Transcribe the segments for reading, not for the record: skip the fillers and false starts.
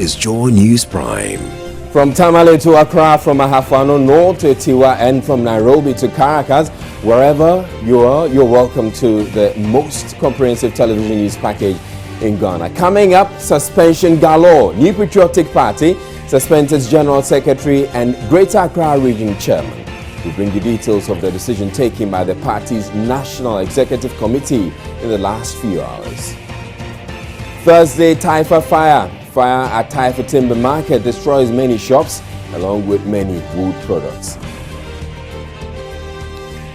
is Joy News Prime. From Tamale to Accra, from Ahafano North to Tiwa, and from Nairobi to Caracas, wherever you are, you're welcome to the most comprehensive television news package in Ghana. Coming up, suspension galore. New Patriotic Party suspends its General Secretary and Greater Accra Region Chairman. We bring you details of the decision taken by the party's National Executive Committee in the last few hours. Thursday, Taifa fire. Fire at Taifa Timber Market destroys many shops along with many wood products.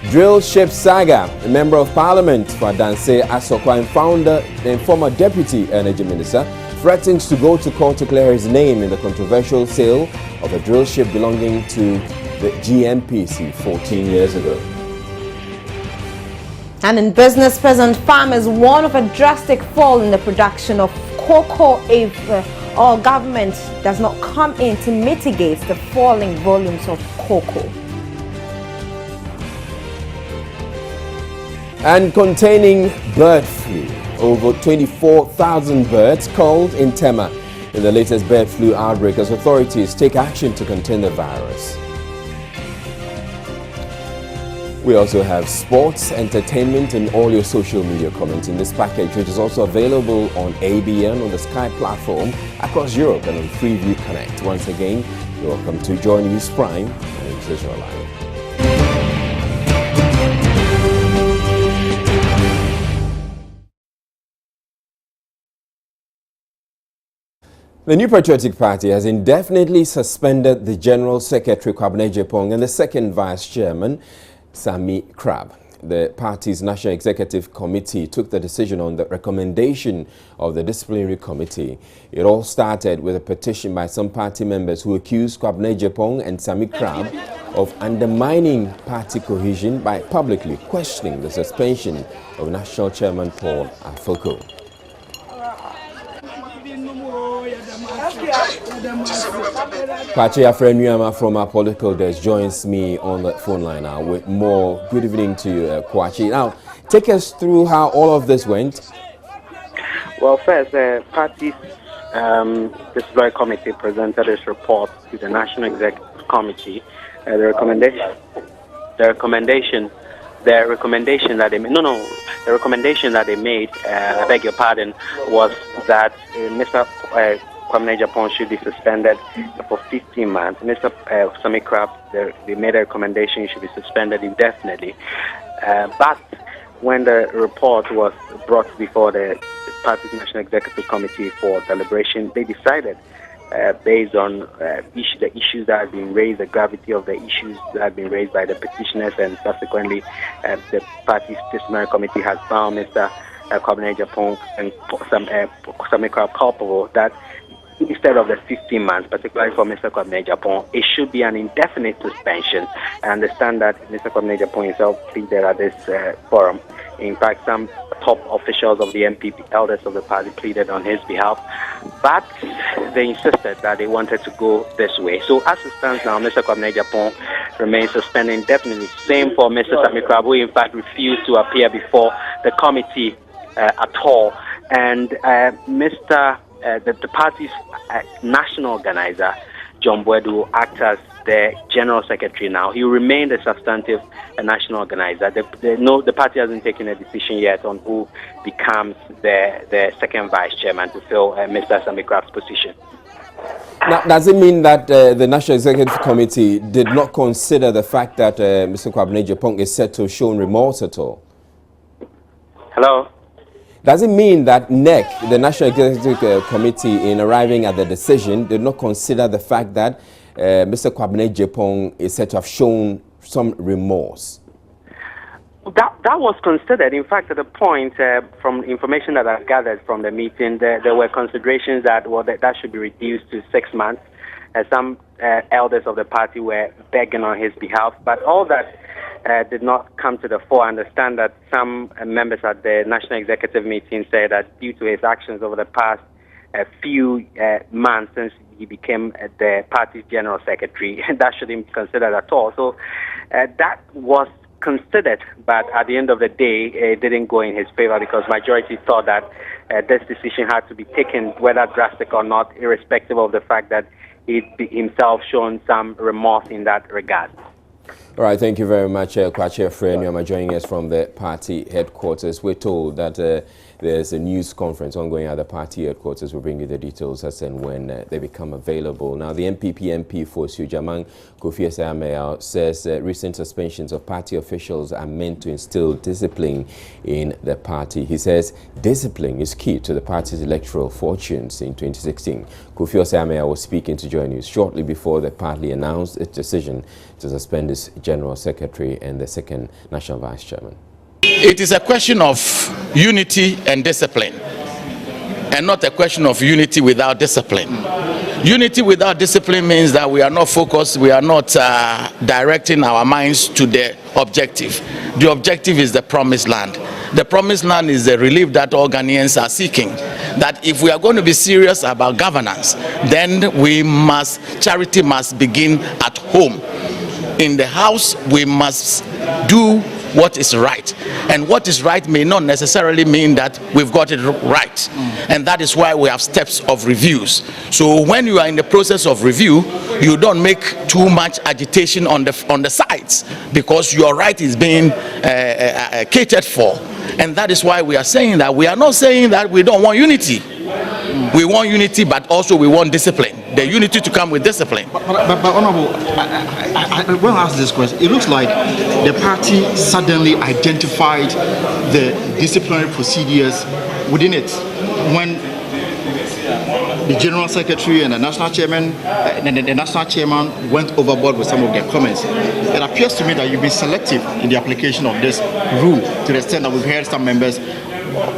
Drill ship saga. A member of parliament for Danse Asokwa and founder and former deputy energy minister threatens to go to court to clear his name in the controversial sale of a drill ship belonging to the GNPC 14 years ago. And in business, present farmers warn of a drastic fall in the production of cocoa if our government does not come in to mitigate the falling volumes of cocoa. And containing bird flu. Over 24,000 birds culled in Tema in the latest bird flu outbreak as authorities take action to contain the virus. We also have sports, entertainment, and all your social media comments in this package, which is also available on ABN, on the Sky platform, across Europe, and on Freeview Connect. Once again, you're welcome to Joy News Prime. My name is Israel Live. The New Patriotic Party has indefinitely suspended the General Secretary, Kwabena Agyapong, and the second Vice Chairman, Sammy Crab. The party's National Executive Committee took the decision on the recommendation of the Disciplinary Committee. It all started with a petition by some party members who accused Kwabena Agyapong and Sammy Crab of undermining party cohesion by publicly questioning the suspension of National Chairman Paul Afoko. Pachi Afrenuama from our political desk joins me on the phone line now with more. Good evening to you, Kwachi. Now, take us through how all of this went. Well, first, the party's disciplinary committee presented its report to the National Executive Committee. The recommendation that they made, I beg your pardon, was that Mr. Kwabena Agyapong should be suspended for 15 months. Mr. Sammy Crab, they made a recommendation he should be suspended indefinitely. But when the report was brought before the party's National Executive Committee for deliberation, they decided, based on the issues that have been raised, the gravity of the issues that have been raised by the petitioners, and subsequently the party's disciplinary committee has found Mr. Kwabena Agyapong and Sammy Crab culpable, that instead of the 15 months, particularly for Mr. Kwabena Agyapong, it should be an indefinite suspension. I understand that Mr. Kwabena Agyapong himself pleaded at this forum. In fact, some top officials of the MPP, elders of the party, pleaded on his behalf, but they insisted that they wanted to go this way. So as it stands now, Mr. Kwabena Agyapong remains suspended indefinitely. Same for Mr. Sammy Crab, who in fact refused to appear before the committee at all. And the party's national organizer, John Bwedu, acts as the general secretary now. He remained a substantive national organizer. The party hasn't taken a decision yet on who becomes the second vice chairman to fill Mr. Sammy Crab's position. Now, does it mean that the National Executive Committee did not consider the fact that Mr. Kwabena Agyapong is said to have shown remorse at all? Hello? Does it mean that NEC, the National Executive Committee, in arriving at the decision, did not consider the fact that Mr. Kwabena Agyapong is said to have shown some remorse? That was considered. In fact, at the point, from information that I've gathered from the meeting, there were considerations that that should be reduced to 6 months. Some elders of the party were begging on his behalf, but all that did not come to the fore. I understand that some members at the National Executive meeting said that due to his actions over the past few months since he became the party's general secretary, that shouldn't be considered at all. So that was considered, but at the end of the day, it didn't go in his favor because majority thought that this decision had to be taken, whether drastic or not, irrespective of the fact that he himself shown some remorse in that regard. All right, thank you very much, Kwache Frenium, joining us from the party headquarters. We're told that there's a news conference ongoing at the party headquarters. We'll bring you the details as and when they become available. Now, the NPP MP for Sujamang, Kofi Asare, says recent suspensions of party officials are meant to instill discipline in the party. He says discipline is key to the party's electoral fortunes in 2016. Kofi Asare was speaking to Joy News shortly before the party announced its decision to suspend its General Secretary and the second National Vice Chairman. It is a question of unity and discipline, and not a question of unity without discipline. Unity without discipline means that we are not focused, we are not directing our minds to the objective. The objective is the promised land. The promised land is the relief that all Ghanaians are seeking. That if we are going to be serious about governance, then charity must begin at home. In the house, we must do what is right, and what is right may not necessarily mean that we've got it right, and that is why we have steps of reviews. So when you are in the process of review, you don't make too much agitation on the sides, because your right is being catered for. And that is why we are saying that we are not saying that we don't want unity. We want unity, but also we want discipline. The unity to come with discipline. But Honorable, I want to ask this question. It looks like the party suddenly identified the disciplinary procedures within it when the General Secretary and the National Chairman went overboard with some of their comments. It appears to me that you've been selective in the application of this rule, to the extent that we've heard some members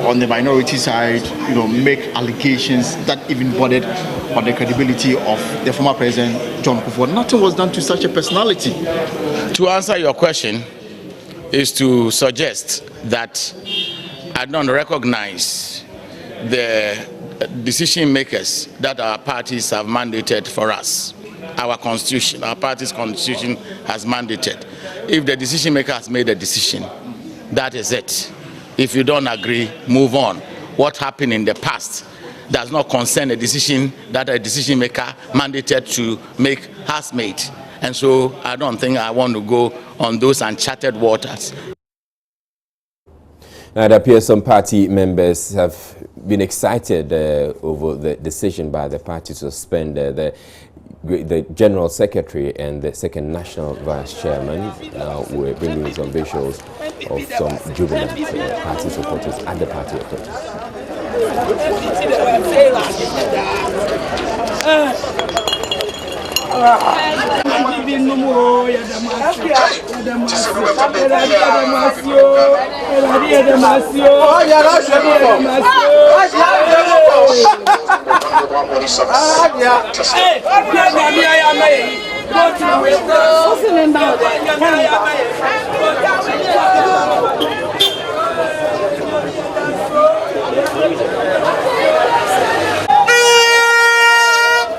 on the minority side, make allegations that even bordered on the credibility of the former President John Kufuor. Nothing was done to such a personality. To answer your question is to suggest that I don't recognize the decision makers that our parties have mandated for us. Our constitution, our party's constitution has mandated. If the decision maker has made a decision, that is it. If you don't agree, move on. What happened in the past does not concern a decision that a decision maker mandated to make has made. And so I don't think I want to go on those uncharted waters. Now, it appears some party members have been excited over the decision by the party to suspend the General Secretary and the second National Vice Chairman. Now we're bringing you some visuals of some jubilant party supporters at the party headquarters.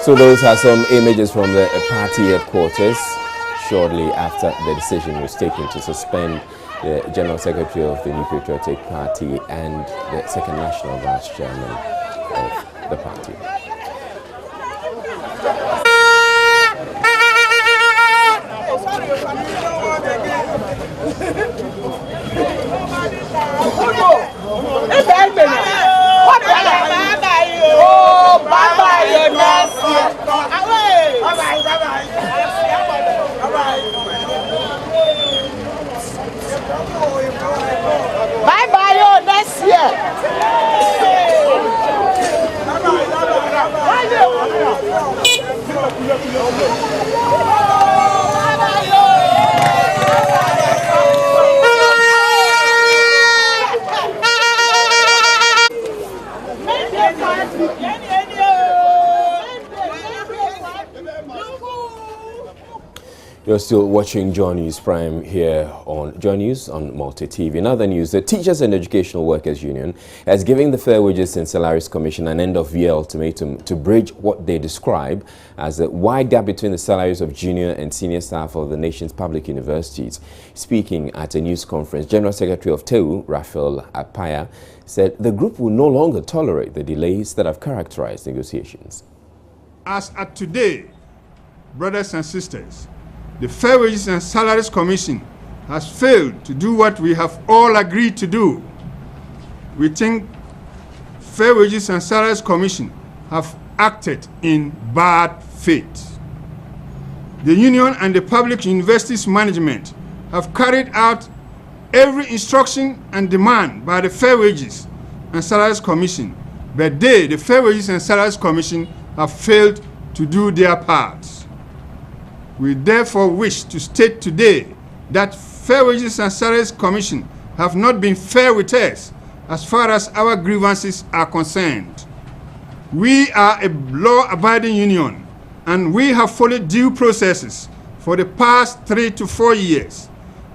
So those are some images from the party headquarters shortly after the decision was taken to suspend the General Secretary of the New Patriotic Party and the second National Vice Chairman of the party. Bye-bye, next year. You're still watching Joy News Prime here on Joy News on Multi TV. In other news, the Teachers and Educational Workers Union has given the Fair Wages and Salaries Commission an end-of-year ultimatum to bridge what they describe as a wide gap between the salaries of junior and senior staff of the nation's public universities. Speaking at a news conference, General Secretary of TEU, Raphael Apaya, said the group will no longer tolerate the delays that have characterized negotiations. As at today, brothers and sisters, the Fair Wages and Salaries Commission has failed to do what we have all agreed to do. We think Fair Wages and Salaries Commission have acted in bad faith. The union and the public universities management have carried out every instruction and demand by the Fair Wages and Salaries Commission, but they, the Fair Wages and Salaries Commission, have failed to do their part. We therefore wish to state today that Fair Wages and Salaries Commission have not been fair with us as far as our grievances are concerned. We are a law-abiding union and we have followed due processes for the past 3 to 4 years,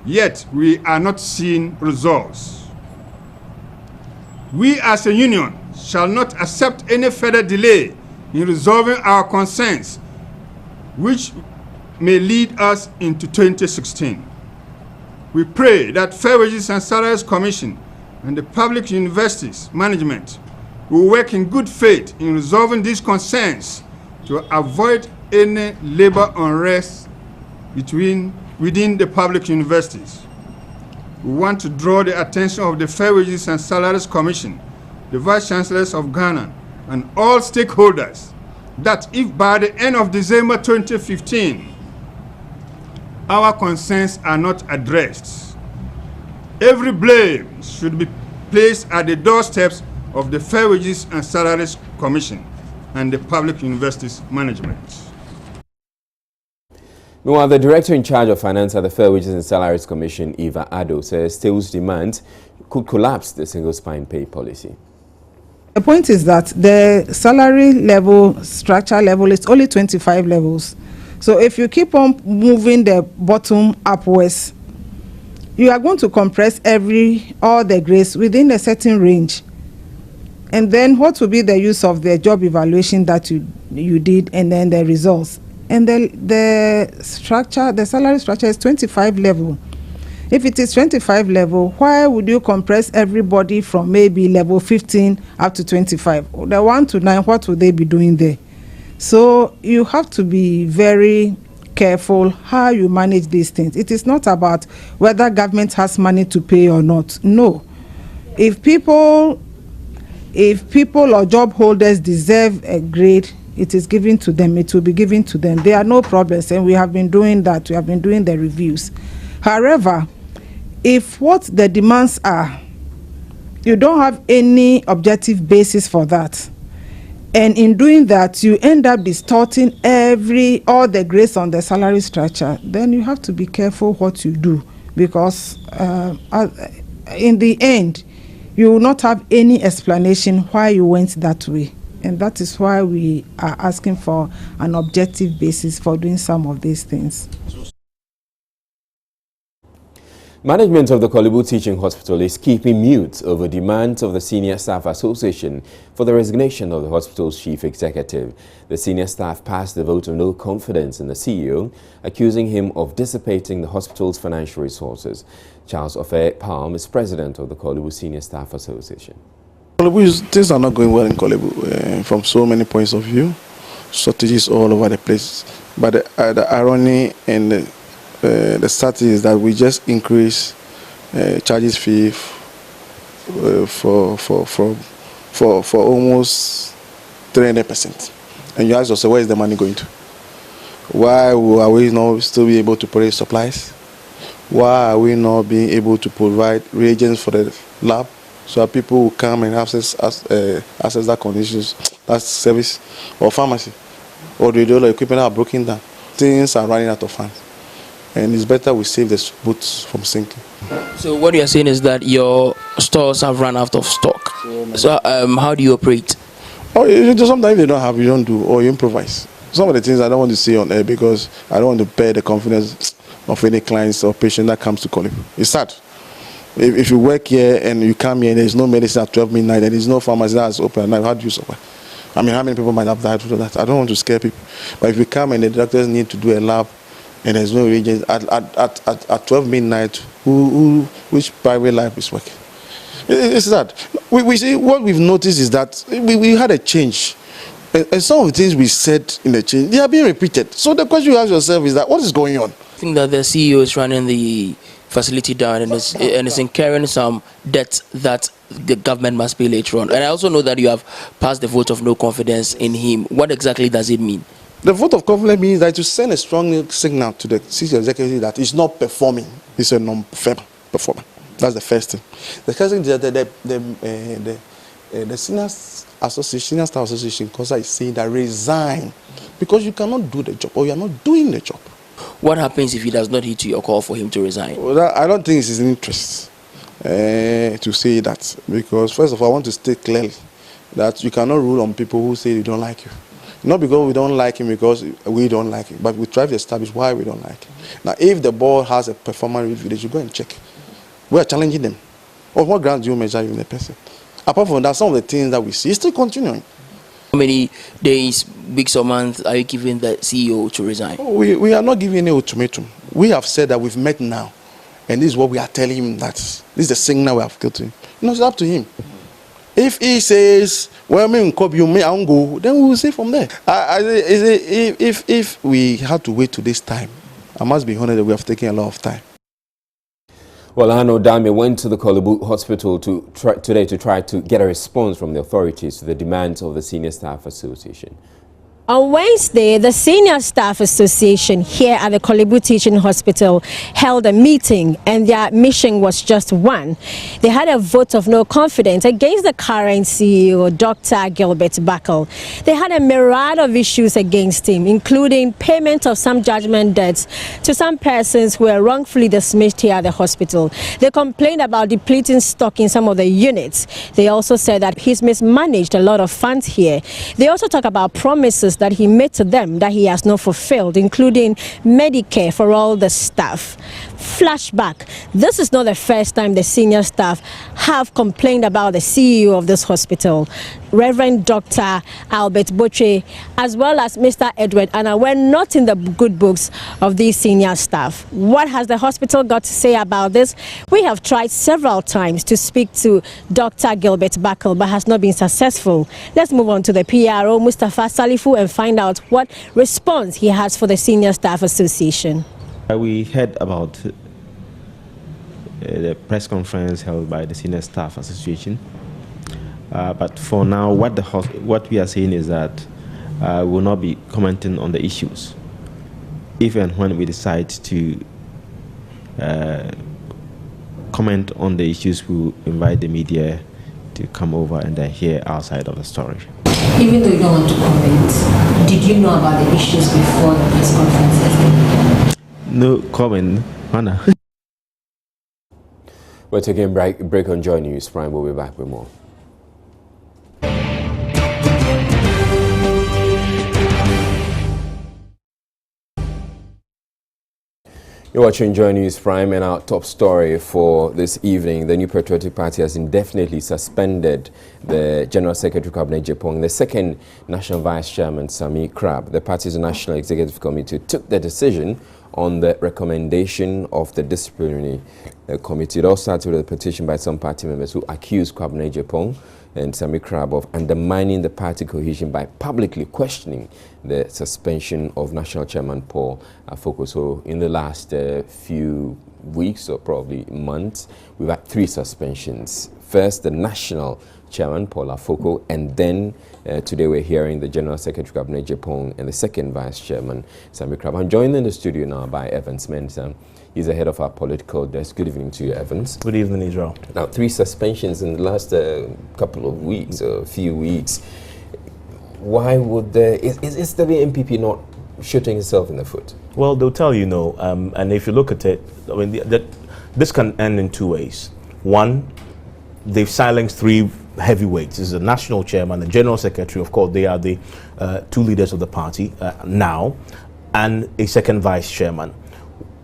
yet we are not seeing results. We as a union shall not accept any further delay in resolving our concerns, which may lead us into 2016. We pray that Fair Wages and Salaries Commission and the public universities management will work in good faith in resolving these concerns to avoid any labor unrest within the public universities. We want to draw the attention of the Fair Wages and Salaries Commission, the Vice Chancellors of Ghana, and all stakeholders that if by the end of December 2015, our concerns are not addressed, every blame should be placed at the doorsteps of the Fair Wages and Salaries Commission and the public universities management. Meanwhile, the director in charge of finance at the Fair Wages and Salaries Commission, Eva Addo, says TEU's demand could collapse the single spine pay policy. The point is that the salary level, structure level, is only 25 levels. So if you keep on moving the bottom upwards, you are going to compress all the grades within a certain range. And then what will be the use of the job evaluation that you did and then the results? And the structure, the salary structure is 25 level. If it is 25 level, why would you compress everybody from maybe level 15 up to 25? The 1 to 9, what would they be doing there? So you have to be very careful how you manage these things. It is not about whether government has money to pay or not. No. If people or job holders deserve a grade, it is given to them. It will be given to them. There are no problems, and we have been doing that. We have been doing the reviews. However, if what the demands are, you don't have any objective basis for that, and in doing that, you end up distorting all the grades on the salary structure, then you have to be careful what you do, because in the end, you will not have any explanation why you went that way. And that is why we are asking for an objective basis for doing some of these things. Management of the Korle-Bu Teaching Hospital is keeping mute over demands of the Senior Staff Association for the resignation of the hospital's chief executive. The senior staff passed the vote of no confidence in the CEO, accusing him of dissipating the hospital's financial resources. Charles Ofe Palm is president of the Korle-Bu Senior Staff Association. Things are not going well in Korle-Bu from so many points of view. Shortages all over the place. But the irony and the strategy is that we just increase charges fee for almost 300%. And you ask yourself, where is the money going to? Why are we not still be able to provide supplies? Why are we not being able to provide reagents for the lab so that people will come and access that conditions, that service, or pharmacy, or the other equipment are broken down? Things are running out of funds. And it's better we save the boats from sinking. So what you're saying is that your stores have run out of stock. So how do you operate? Oh, sometimes they don't have, you don't do, or you improvise. Some of the things I don't want to say on air because I don't want to pay the confidence of any clients or patient that comes to Korle-Bu. It's sad. If you work here and you come here and there's no medicine at 12 midnight and there's no pharmacy that's open at night, how do you survive? I mean, how many people might have died through that? I don't want to scare people. But if you come and the doctors need to do a lab and there's no reagents at 12 midnight, which private life is working? It's sad. We see what we've noticed is that we had a change. And some of the things we said in the change, they are being repeated. So the question you ask yourself is that what is going on? I think that the CEO is running the facility down and is incurring some debt that the government must pay later on. And I also know that you have passed the vote of no confidence in him. What exactly does it mean? The vote of confidence means that to send a strong signal to the city executive that it's not performing. It's a non-performer. That's the first thing. The second thing is that the senior staff association COSA is saying that resign because you cannot do the job or you are not doing the job. What happens if he does not heed to your call for him to resign? Well, I don't think it's his interest to say that because first of all, I want to state clearly that you cannot rule on people who say they don't like you. Not because we don't like him, because we don't like him, but we try to establish why we don't like him. Now, if the board has a performance review, they should go and check. We are challenging them. On what grounds do you measure even the person? Apart from that, some of the things that we see is still continuing. How many days, weeks or months are you giving the CEO to resign? We are not giving any ultimatum. We have said that we've met now, and this is what we are telling him that this is the signal we have given to him. You know, it's up to him. If he says, well, me I'll go, then we will see from there. If we had to wait to this time, I must be honest that we have taken a lot of time. Well, Ano Dame went to the Korle-Bu hospital today to try to get a response from the authorities to the demands of the Senior Staff Association. On Wednesday, the Senior Staff Association here at the Korle-Bu Teaching Hospital held a meeting, and their mission was just one. They had a vote of no confidence against the current CEO, Dr. Gilbert Buckle. They had a myriad of issues against him, including payment of some judgment debts to some persons who were wrongfully dismissed here at the hospital. They complained about depleting stock in some of the units. They also said that he's mismanaged a lot of funds here. They also talk about promises that he made to them that he has not fulfilled, including Medicare for all the staff. Flashback. This is not the first time the senior staff have complained about the CEO of this hospital. Reverend Dr. Albert Boche, as well as Mr. Edward Anna, were not in the good books of these senior staff. What has the hospital got to say about this? We have tried several times to speak to Dr. Gilbert Buckle, but has not been successful. Let's move on to the PRO, Mustafa Salifu, and find out what response he has for the Senior Staff Association. We heard about the press conference held by the Senior Staff Association. But for now, what we are saying is that we will not be commenting on the issues. If and when we decide to comment on the issues, we will invite the media to come over and then hear our side of the story. Even though you don't want to comment, did you know about the issues before the press conference yesterday? No comment, Hannah. We're taking a break on Joy News Prime. We'll be back with more. You're watching Joy News Prime, and our top story for this evening: the New Patriotic Party has indefinitely suspended the General Secretary Cabinet Jepong, the second National Vice Chairman Sami Crab. The party's National Executive Committee took the decision on the recommendation of the disciplinary committee. It all started with a petition by some party members who accused Cabinet Jepong and Sami Crab of undermining the party cohesion by publicly questioning the suspension of National Chairman Paul Afoko. So in the last few weeks or probably months, we've had 3 suspensions. First, the National Chairman Paul Afoko, and then today we're hearing the General Secretary Cabinet Jepong and the second Vice Chairman Sami Crab. I'm joined in the studio now by Evans Mensah. He's the head of our political desk. Good evening to you, Evans. Good evening, Israel. Now, 3 suspensions in the last couple of weeks, a few weeks. Why would is the MPP not shooting itself in the foot? Well, they'll tell you no. And if you look at it, I mean, this can end in 2 ways. One, they've silenced 3 heavyweights. This is the national chairman and general secretary. Of course, they are the two leaders of the party now, and a second vice chairman.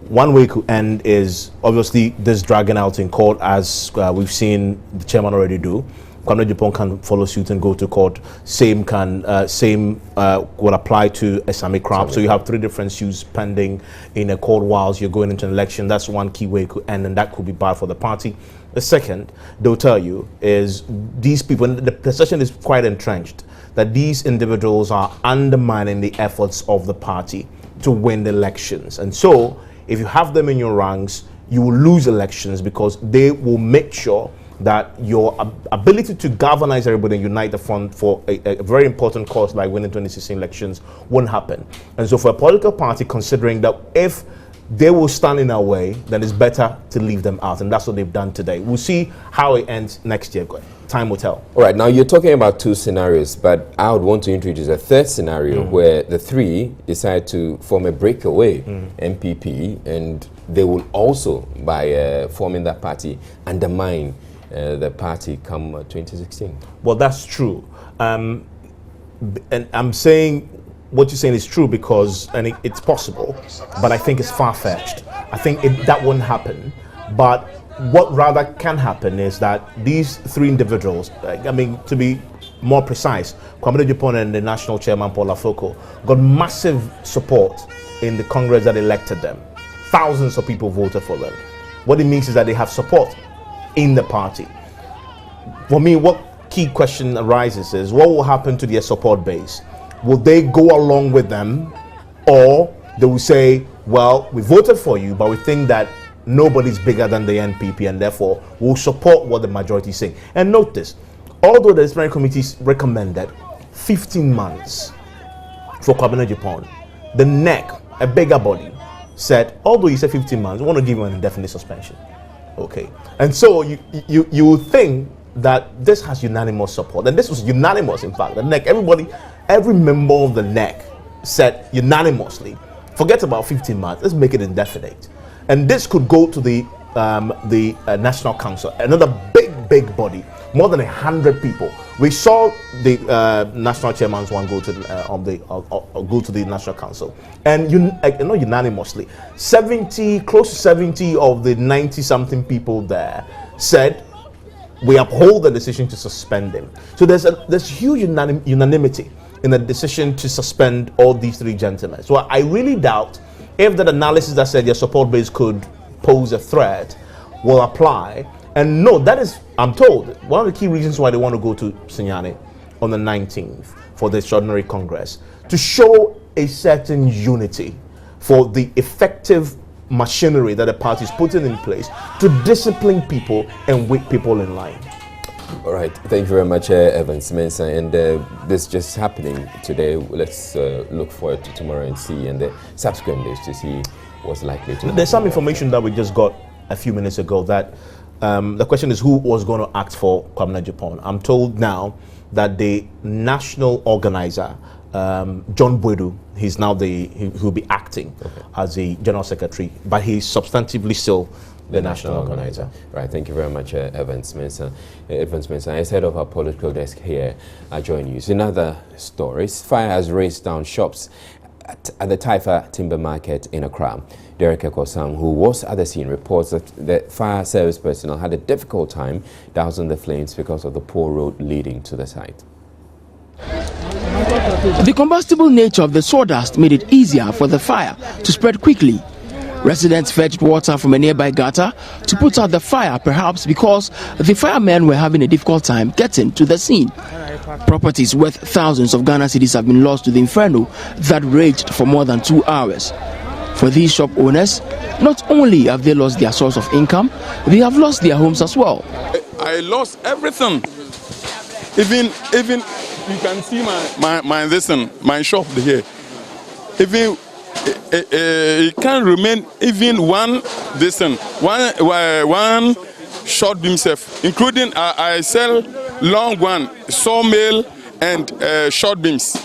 One way it could end is obviously this dragging out in court, as we've seen the chairman already do. Kwame Japan can follow suit and go to court. Same will apply to Esame Crab. So you have 3 different suits pending in a court whilst you're going into an election. That's one key way it could end, and that could be bad for the party. The second, they'll tell you, is these people, and the perception is quite entrenched, that these individuals are undermining the efforts of the party to win the elections. And so, if you have them in your ranks, you will lose elections because they will make sure that your ability to galvanize everybody and unite the front for a very important cause like winning 2016 elections won't happen. And so for a political party, considering that if they will stand in our way, then it's better to leave them out. And that's what they've done today. We'll see how it ends next year. Time will tell. All right, now you're talking about 2 scenarios, but I would want to introduce a third scenario where the 3 decide to form a breakaway MPP, and they will also, by forming that party, undermine the party come 2016. Well, that's true. And I'm saying what you're saying is true because, and it's possible, but I think it's far-fetched. I think that won't happen. But what rather can happen is that these 3 individuals, I mean, to be more precise, Kwame Japan and the national chairman, Paul Afoko, got massive support in the Congress that elected them. Thousands of people voted for them. What it means is that they have support in the party. For me, what key question arises is, what will happen to their support base? Will they go along with them, or they will say, well, we voted for you, but we think that nobody's bigger than the NPP, and therefore we'll support what the majority is saying. And note this, although the disciplinary committees recommended 15 months for Kwame Japan, the NEC, a bigger body, said, although you said 15 months, we want to give you an indefinite suspension. Okay. And so you would think that this has unanimous support, and this was unanimous. In fact, the NEC, every member of the NEC said unanimously, forget about 15 months, let's make it indefinite. And this could go to the National Council, another big body, more than 100 people. We saw the national chairman's one go to the National Council, and not unanimously, close to 70 of the 90-something people there said we uphold the decision to suspend him. So there's huge unanimity in the decision to suspend all these 3 gentlemen. So I really doubt if that analysis that said your support base could pose a threat will apply. And no, that is, I'm told, one of the key reasons why they want to go to Sinyane on the 19th for the extraordinary Congress, to show a certain unity for the effective machinery that the party is putting in place to discipline people and wake people in line. All right, thank you very much, Evans Mensah. And this just happening today. Let's look forward to tomorrow and see, and the subsequent days to see what's likely to happen. There's some information that we just got a few minutes ago that the question is who was going to act for Kwame Japan. I'm told now that the national organizer, John Bwedu, he's now he'll be acting as the general secretary, but he's substantively still the national organizer. Right, thank you very much, Evans Mensah. Evans Mensah, as head of our political desk here, I join you. In other stories, fire has razed down shops at the Taifa Timber Market in Accra. Derek Ekosam, who was at the scene, reports that the fire service personnel had a difficult time dousing the flames because of the poor road leading to the site. The combustible nature of the sawdust made it easier for the fire to spread quickly. Residents fetched water from a nearby gutter to put out the fire, perhaps because the firemen were having a difficult time getting to the scene. Properties worth thousands of Ghana cedis have been lost to the inferno that raged for more than 2 hours. For these shop owners, not only have they lost their source of income, they have lost their homes as well. I lost everything. Even you can see my shop here. Even it can't remain even one short beam self, including I sell long one, sawmill and short beams.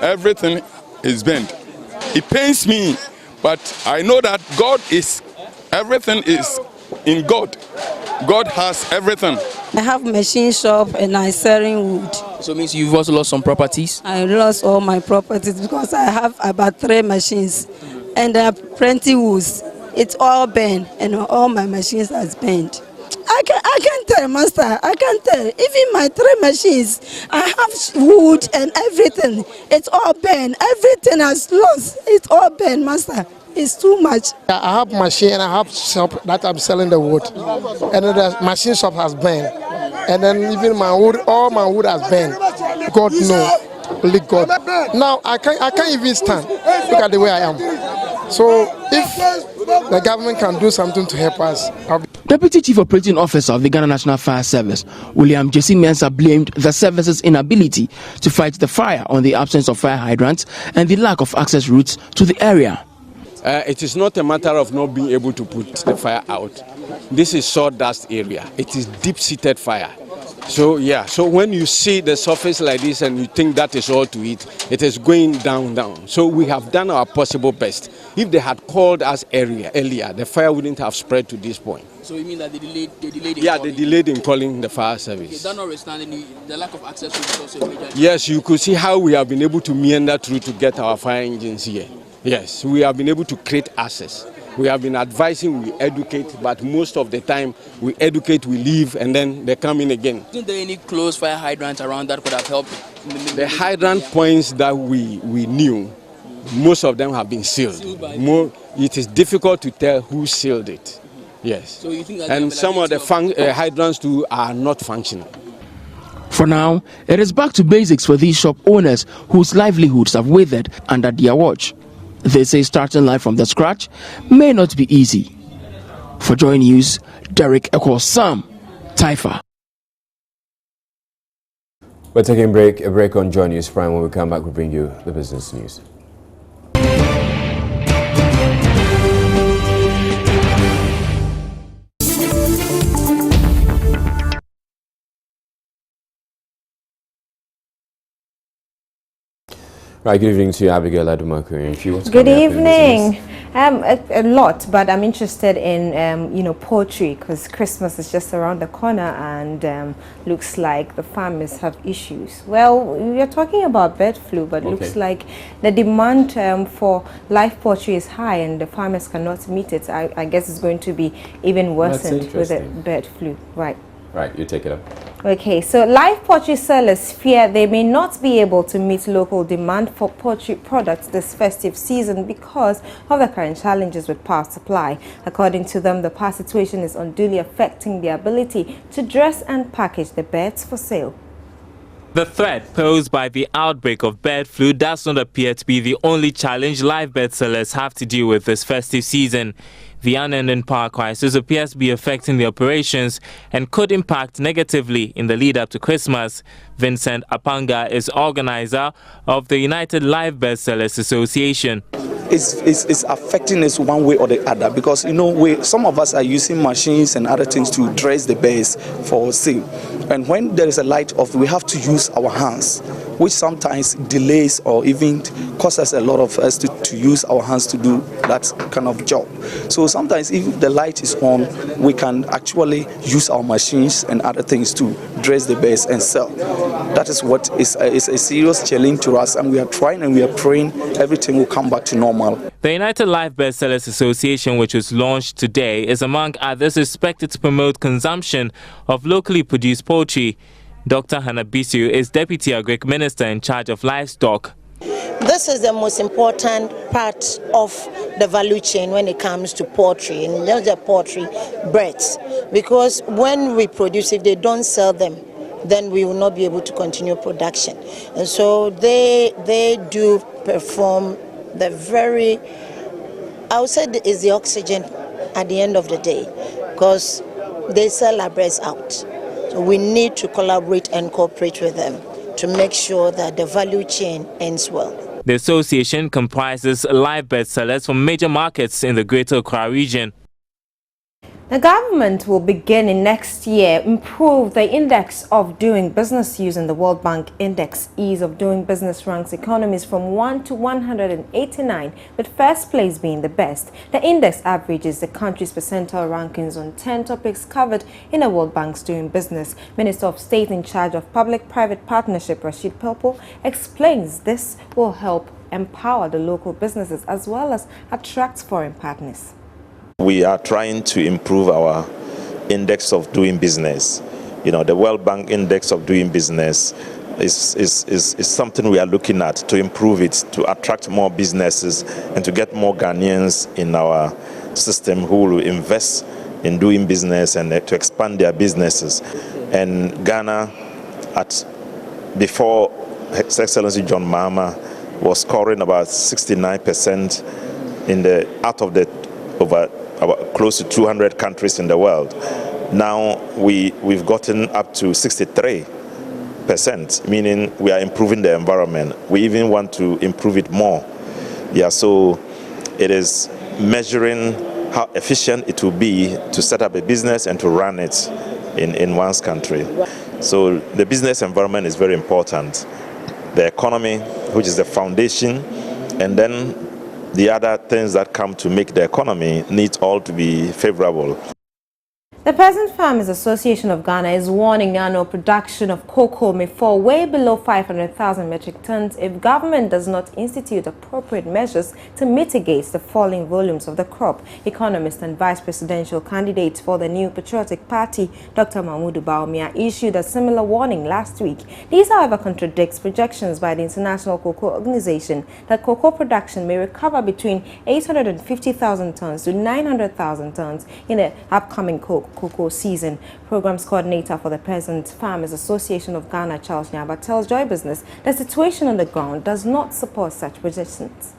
Everything is bent. It pains me, but I know that everything is in God. God has everything. I have machine shop and I'm selling wood. So it means you've also lost some properties? I lost all my properties because I have about 3 machines and there are plenty woods. It's all burned and all my machines has burned. I can't tell, master. I can't tell. Even my 3 machines, I have wood and everything. It's all burned. Everything has lost. It's all burned, master. It's too much. I have machine and I have shop that I'm selling the wood. And then the machine shop has burned. And then even my wood, all my wood has burned. God no. Only God. Now I can't even stand. Look at the way I am. So if the government can do something to help us, Deputy Chief Operating Officer of the Ghana National Fire Service, William J.C. Mensah, blamed the service's inability to fight the fire on the absence of fire hydrants and the lack of access routes to the area. It is not a matter of not being able to put the fire out. This is sawdust area. It is deep-seated fire. So when you see the surface like this and you think that is all to it, it is going down. So we have done our possible best. If they had called us earlier, the fire wouldn't have spread to this point. So you mean that they delayed in Yeah, calling? they delayed in calling the fire service. Okay, that notwithstanding, the lack of access is also a major issue. Yes, you could see how we have been able to meander through to get our fire engines here. Yes, we have been able to create access. We have been advising, we educate, but most of the time we educate, we leave, and then they come in again. Isn't there any close fire hydrants around that could have helped? The hydrant points that we knew, most of them have been sealed. It is difficult to tell who sealed it. Yes. So you think that and some of the hydrants too are not functional. For now, it is back to basics for these shop owners whose livelihoods have withered under their watch. They say starting life from the scratch may not be easy. For Joy News, Derek equals Sam Taifa. We're taking a break on Joy News Prime. When we come back, we'll bring you the business news. Right, good evening to you, Abigail Adumaku. Good evening. A lot, but I'm interested in poultry, because Christmas is just around the corner and looks like the farmers have issues. Well, we are talking about bird flu, but looks like the demand for live poultry is high and the farmers cannot meet it. I guess it's going to be even worsened with the bird flu. Right, you take it up. Okay, so live poultry sellers fear they may not be able to meet local demand for poultry products this festive season because of the current challenges with power supply. According to them, the power situation is unduly affecting their ability to dress and package the birds for sale. The threat posed by the outbreak of bird flu does not appear to be the only challenge live bird sellers have to deal with this festive season. The unending power crisis appears to be affecting the operations and could impact negatively in the lead up to Christmas. Vincent Apanga is organizer of the United Live Bird Sellers Association. It's affecting us one way or the other because, some of us are using machines and other things to dress the birds for sale. And when there is a light off, we have to use our hands, which sometimes delays or even causes a lot of us to use our hands to do that kind of job. So sometimes if the light is on, we can actually use our machines and other things to dress the birds and sell. That is what is a serious challenge to us, and we are trying and we are praying everything will come back to normal. The United Live Bird Sellers Association, which was launched today, is among others expected to promote consumption of locally produced poultry. Dr. Hannah Bisu is Deputy Agric Minister in charge of livestock. This is the most important part of the value chain when it comes to poultry, and not the poultry, birds. Because when we produce, if they don't sell them, then we will not be able to continue production. And so they do perform the very, I would say, is the oxygen at the end of the day, because they sell our birds out. So we need to collaborate and cooperate with them to make sure that the value chain ends well. The association comprises live bird sellers from major markets in the Greater Accra region. The government will begin in next year improve the index of doing business using the World Bank Index. Ease of doing business ranks economies from 1 to 189, with first place being the best. The index averages the country's percentile rankings on 10 topics covered in the World Bank's doing business. Minister of State in charge of Public-Private Partnership, Rashid Pelpo, explains this will help empower the local businesses as well as attract foreign partners. We are trying to improve our index of doing business. You know, the World Bank Index of Doing Business is something we are looking at to improve it, to attract more businesses and to get more Ghanaians in our system who will invest in doing business and to expand their businesses. And Ghana, before His Excellency John Mahama, was scoring about 69% out of the about close to 200 countries in the world. Now we've gotten up to 63%, meaning we are improving the environment. We even want to improve it more. Yeah, so it is measuring how efficient it will be to set up a business and to run it in one's country. So the business environment is very important. The economy, which is the foundation, and then the other things that come to make the economy need all to be favorable. The Peasant Farmers Association of Ghana is warning annual production of cocoa may fall way below 500,000 metric tons if government does not institute appropriate measures to mitigate the falling volumes of the crop. Economist and vice presidential candidate for the New Patriotic Party, Dr. Mahmoud Bawumia, issued a similar warning last week. This, however, contradicts projections by the International Cocoa Organization that cocoa production may recover between 850,000 tons to 900,000 tons in the upcoming cocoa season. Programs coordinator for the Peasant Farmers Association of Ghana, Charles Nyaba, tells Joy Business the situation on the ground does not support such projections.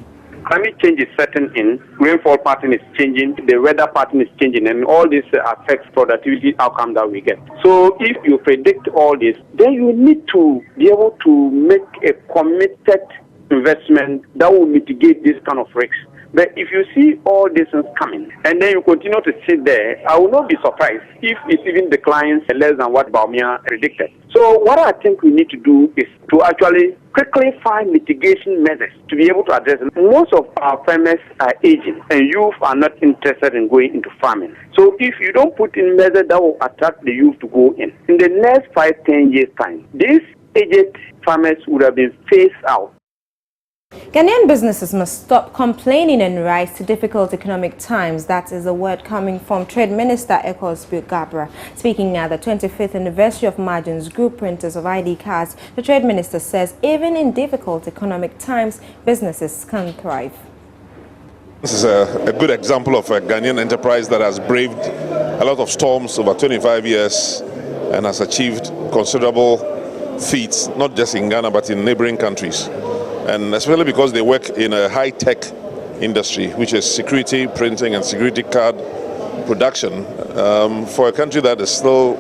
Climate change is setting in, rainfall pattern is changing, the weather pattern is changing, and all this affects productivity outcome that we get. So if you predict all this, then you need to be able to make a committed investment that will mitigate this kind of risks. But if you see all this is coming and then you continue to sit there, I will not be surprised if it even declines less than what Bawumia predicted. So what I think we need to do is to actually quickly find mitigation measures to be able to address it. Most of our farmers are aging and youth are not interested in going into farming. So if you don't put in measures that will attract the youth to go in the next 5-10 years time, these aged farmers would have been phased out. Ghanaian businesses must stop complaining and rise to difficult economic times. That is a word coming from Trade Minister Ecotourism. Speaking at the 25th anniversary of Margins Group Printers of ID cards, the Trade Minister says even in difficult economic times, businesses can thrive. This is a good example of a Ghanaian enterprise that has braved a lot of storms over 25 years and has achieved considerable feats, not just in Ghana but in neighboring countries. And especially because they work in a high-tech industry, which is security printing and security card production. For a country that is still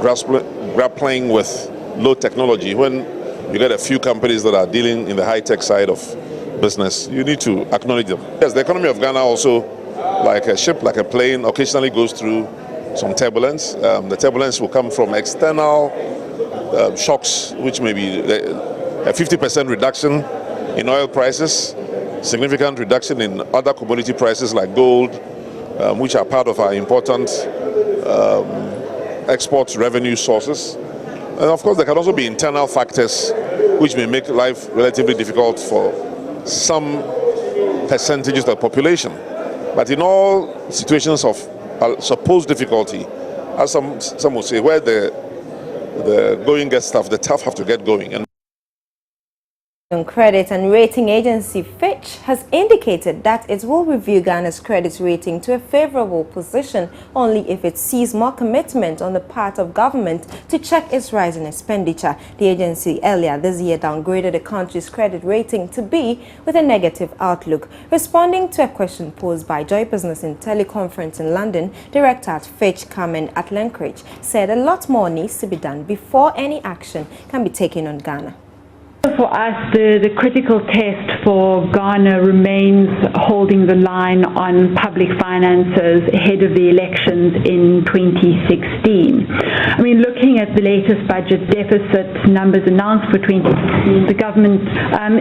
grappling with low technology, when you get a few companies that are dealing in the high-tech side of business, you need to acknowledge them. Yes, the economy of Ghana also, like a ship, like a plane, occasionally goes through some turbulence. The turbulence will come from external shocks, which may be a 50% reduction in oil prices, significant reduction in other commodity prices like gold, which are part of our important export revenue sources. And of course, there can also be internal factors which may make life relatively difficult for some percentages of the population. But in all situations of supposed difficulty, as some would say, where the going gets tough, the tough have to get going. And Credit and rating agency Fitch has indicated that it will review Ghana's credit rating to a favorable position only if it sees more commitment on the part of government to check its rising expenditure. The agency earlier this year downgraded the country's credit rating to B with a negative outlook. Responding to a question posed by Joy Business in teleconference in London, Director at Fitch Carmen Atlenkridge said a lot more needs to be done before any action can be taken on Ghana. for us, the critical test for Ghana remains holding the line on public finances ahead of the elections in 2016. I mean, looking at the latest budget deficit numbers announced for 2016, the government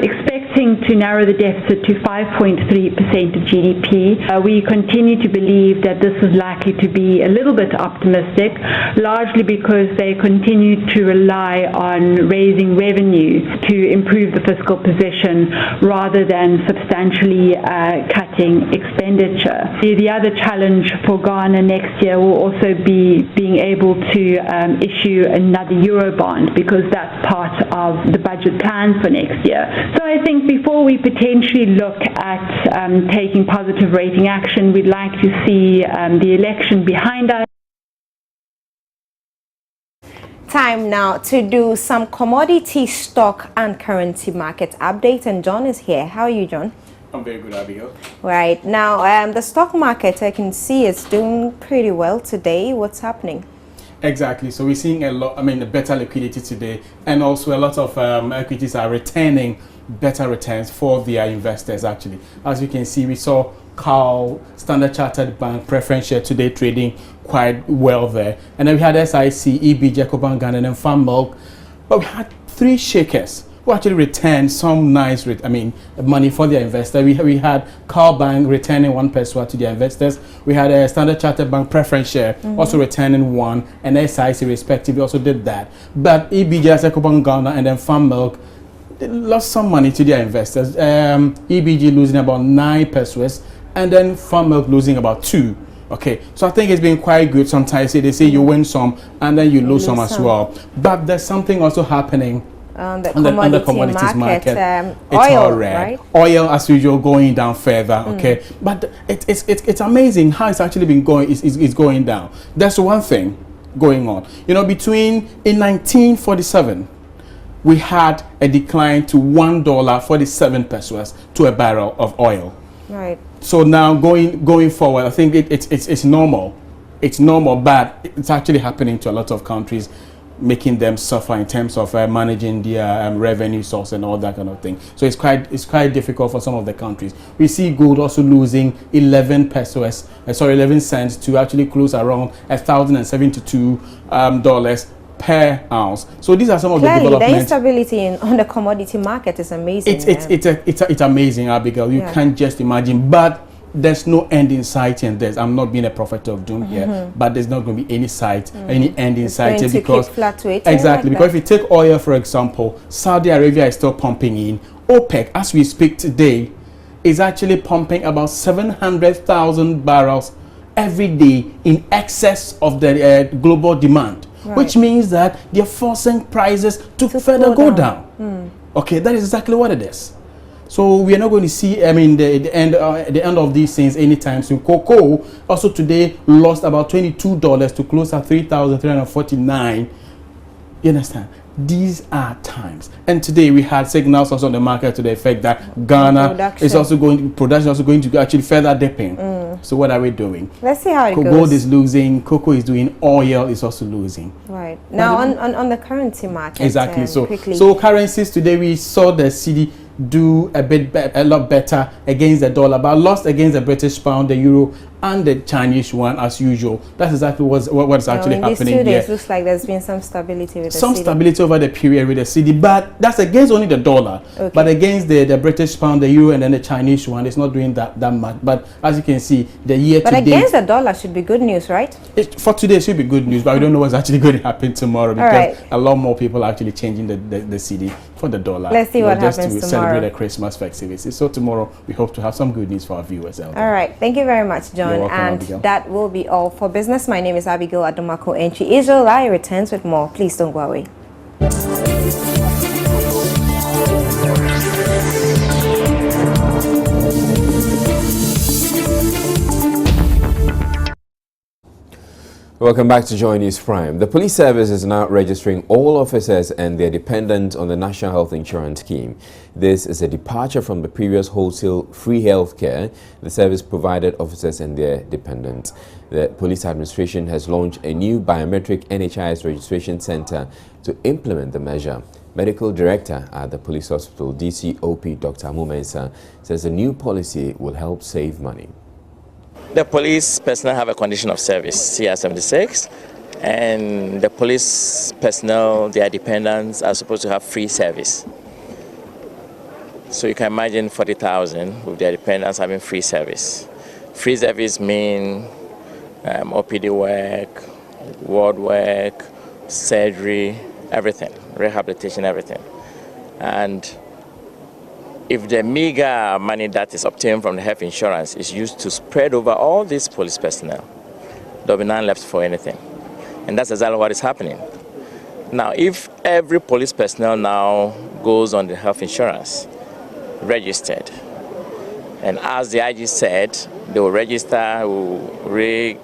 expecting to narrow the deficit to 5.3% of GDP. We continue to believe that this is likely to be a little bit optimistic, largely because they continue to rely on raising revenue to improve the fiscal position rather than substantially cutting expenditure. The other challenge for Ghana next year will also be being able to issue another Eurobond, because that's part of the budget plans for next year. So I think before we potentially look at taking positive rating action, we'd like to see the election behind us. Time now to do some commodity stock and currency market update, and John is here. How are you, John? I'm very good, Abigail. Right now, the stock market, I can see it's doing pretty well today. What's happening? Exactly. So we're seeing a lot, better liquidity today, and also a lot of equities are returning better returns for their investors, actually. As you can see, we saw Standard Chartered Bank preference share today trading quite well there. And then we had SIC, EB, Jacoban Ghana, and then Farm Milk. But we had three shakers who actually returned some nice money for their investors. We had Carl Bank returning 1 peso to their investors. We had a Standard Chartered Bank preference share also returning 1, and SIC respectively also did that. But EB, Jacoban Ghana, and then Farm Milk, they lost some money to their investors. EBG losing about 9 pesos, and then Farm Milk losing about 2. Okay, so I think it's been quite good. Sometimes they say you win some and then you lose some as well. But there's something also happening on the commodities market. It's oil, all red. Right? Oil, as usual, going down further. Okay, but it's amazing how it's actually been going. It's going down. That's one thing going on. You know, in 1947. We had a decline to $1.47 pesos to a barrel of oil. Right. So now going forward, I think it's normal. It's normal, but it's actually happening to a lot of countries, making them suffer in terms of managing their revenue source and all that kind of thing. So it's quite difficult for some of the countries. We see gold also losing 11 cents to actually close around $1,072 per ounce. So these are some of the developments. The instability on the commodity market is amazing. It's amazing, Abigail. You can't just imagine. But there's no end in sight in this. I'm not being a prophet of doom here, but there's not going to be any end in sight here, because exactly, because if you take oil for example, Saudi Arabia is still pumping in. OPEC, as we speak today, is actually pumping about 700,000 barrels every day in excess of the global demand. Right. Which means that they're forcing prices to further go down. Okay, that is exactly what it is. So we are not going to see, the end of these things anytime soon. Cocoa also today lost about $22 to close at $3,349. You understand? These are times. And today we had signals also on the market to the effect that Ghana is also going to actually further dipping. So what are we doing? Let's see how it goes. Gold is losing, cocoa is doing, oil is also losing. Right. Now on the currency market. Exactly. So currencies today, we saw the cedi do a lot better against the dollar, but lost against the British pound, the euro, and the Chinese yuan as usual. That's exactly what's actually happening here. These 2 days looks like there's been some stability with the cedi. Stability over the period with the cedi, but that's against only the dollar. Okay. But against the British pound, the euro, and then the Chinese yuan, it's not doing that much. But as you can see, the year to date. But against the dollar should be good news, right? For today, it should be good news, but we don't know what's actually going to happen tomorrow, because a lot more people are actually changing the cedi for the dollar. Let's see what happens tomorrow. Just to celebrate the Christmas festivity. So tomorrow, we hope to have some good news for our viewers out there. All right. Thank you very much, John. You're welcome, and Abigail. That will be all for business. My name is Abigail Adomako Entry. Israel Lai returns with more. Please don't go away. Welcome back to Joy News Prime. The police service is now registering all officers and their dependents on the National Health Insurance Scheme. This is a departure from the previous wholesale free health care the service provided officers and their dependents. The police administration has launched a new biometric NHIS registration center to implement the measure. Medical Director at the Police Hospital, DCOP Dr. Mumensah, says the new policy will help save money. The police personnel have a condition of service, CR76, and the police personnel, their dependents, are supposed to have free service. So you can imagine 40,000 with their dependents having free service. Free service means OPD work, ward work, surgery, everything, rehabilitation, everything. And if the meager money that is obtained from the health insurance is used to spread over all these police personnel, there will be none left for anything. And that's exactly what is happening. Now, if every police personnel now goes on the health insurance, registered, and as the IG said, they will register, will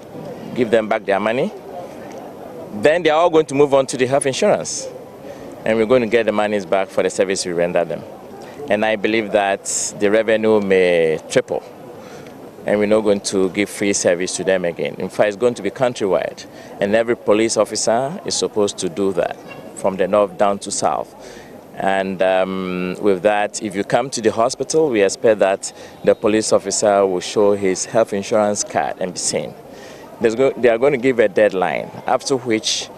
give them back their money, then they are all going to move on to the health insurance. And we're going to get the monies back for the service we render them. And I believe that the revenue may triple. And we're not going to give free service to them again. In fact, it's going to be countrywide. And every police officer is supposed to do that, from the north down to south. And with that, if you come to the hospital, we expect that the police officer will show his health insurance card and be seen. They are going to give a deadline, after which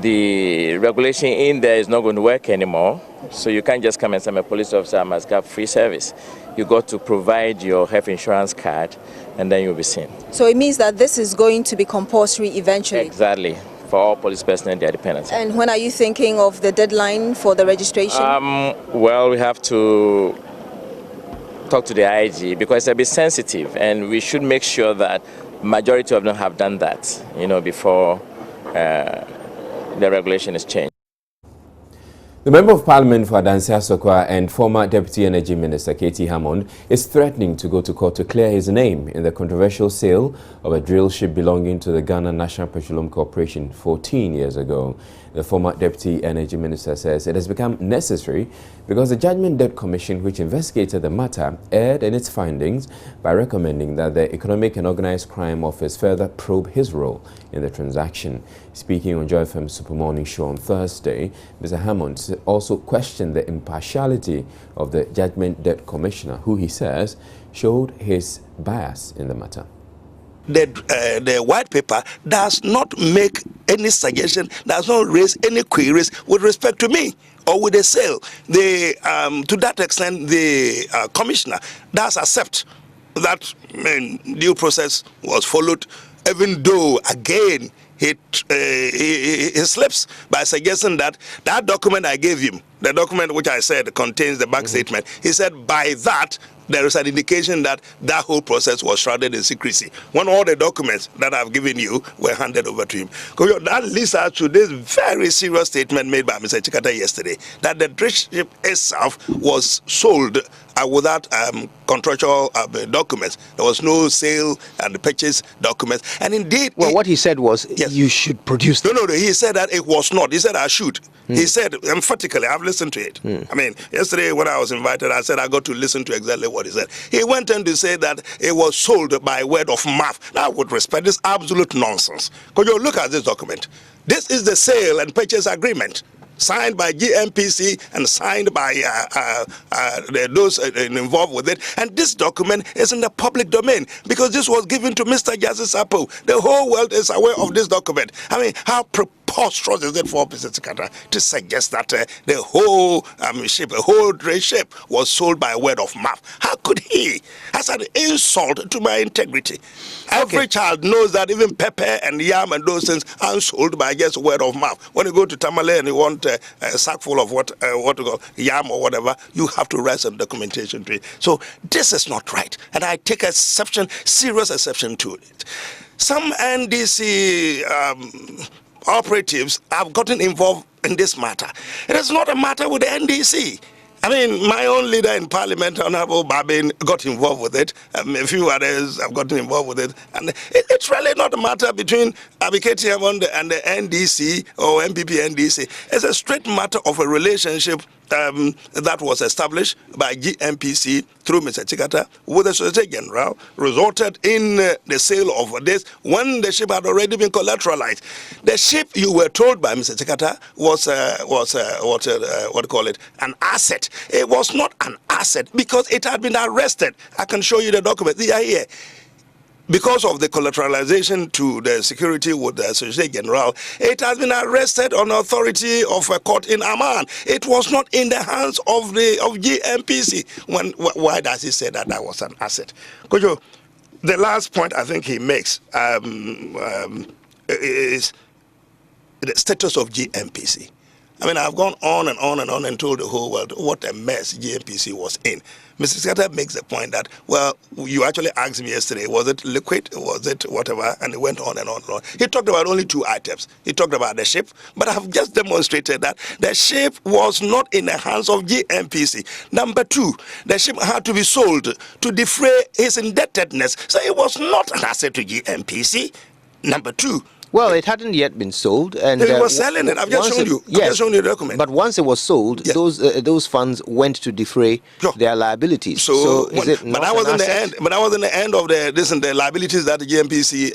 the regulation in there is not going to work anymore. So you can't just come and say, a police officer must have free service. You got to provide your health insurance card, and then you'll be seen. So it means that this is going to be compulsory eventually? Exactly, for all police personnel and their dependents. And when are you thinking of the deadline for the registration? Well, we have to talk to the IG because it's a bit sensitive, and we should make sure that majority of them have done that, before the regulation is changed. The Member of Parliament for Adansia Sokwa and former Deputy Energy Minister Katie Hammond is threatening to go to court to clear his name in the controversial sale of a drill ship belonging to the Ghana National Petroleum Corporation 14 years ago. The former Deputy Energy Minister says it has become necessary because the Judgment Debt Commission, which investigated the matter, erred in its findings by recommending that the Economic and Organized Crime Office further probe his role in the transaction. Speaking on Joy FM Super Morning Show on Thursday, Mr. Hammond also questioned the impartiality of the Judgment Debt Commissioner, who he says showed his bias in the matter. The white paper does not make any suggestion, does not raise any queries with respect to me or with the sale. To that extent, the commissioner does accept that due process was followed, even though, again, he slips by suggesting that document I gave him, the document which I said contains the bank statement, he said by that there is an indication that that whole process was shrouded in secrecy, when all the documents that I've given you were handed over to him. That leads us to this very serious statement made by Mr. Chikata yesterday, that the drill ship itself was sold without contractual documents. There was no sale and purchase documents. And indeed... Well, what he said was, yes, you should produce them. No, he said that it was not. He said I should. He said emphatically, I've listened to it. I mean, yesterday when I was invited, I said I got to listen to exactly what he said. He went on to say that it was sold by word of mouth. Now, with respect, this is absolute nonsense. Because you look at this document. This is the sale and purchase agreement, signed by GMPC and signed by those involved with it. And this document is in the public domain because this was given to Mr. Justice Apo. The whole world is aware of this document. I mean, how preposterous is it for Mr. Chikata to suggest that the whole ship, the whole dray ship was sold by word of mouth? How could he? That's an insult to my integrity. Every child knows that even pepper and yam and those things are sold by just word of mouth. When you go to Tamale and you want a sack full of what to call yam or whatever, you have to write some documentation to it. So this is not right, and I take exception, serious exception to it. Some NDC operatives have gotten involved in this matter. It is not a matter with the NDC. I mean, my own leader in Parliament, Honorable Babin, got involved with it. A few others have gotten involved with it. And it's really not a matter between Abiketi and the NDC or MPP NDC. It's a straight matter of a relationship that was established by GMPC through Mr. Chikata with the Solicitor General resulted in the sale of this when the ship had already been collateralized. The ship, you were told by Mr. Chikata, was an asset. It was not an asset because it had been arrested. I can show you the document. They are here. Because of the collateralization to the security with the Solicitor General, it has been arrested on authority of a court in Amman. It was not in the hands of GMPC. Why does he say that was an asset? Kojo, the last point I think he makes is the status of GMPC. I mean, I've gone on and on and on and told the whole world what a mess GMPC was in. Mr. Scata makes the point that, well, you actually asked me yesterday, was it liquid, was it whatever, and it went on and on and on. He talked about only two items. He talked about the ship, but I've just demonstrated that the ship was not in the hands of GMPC. Number two, the ship had to be sold to defray his indebtedness, so it was not an asset to GMPC. Number two, well, it hadn't yet been sold, and he was selling it. I've just shown you. Yes, I've just shown you the document. But once it was sold, those funds went to defray their liabilities. So is it not but that wasn't an the asset? end. But that wasn't the end of the liabilities that the GMPC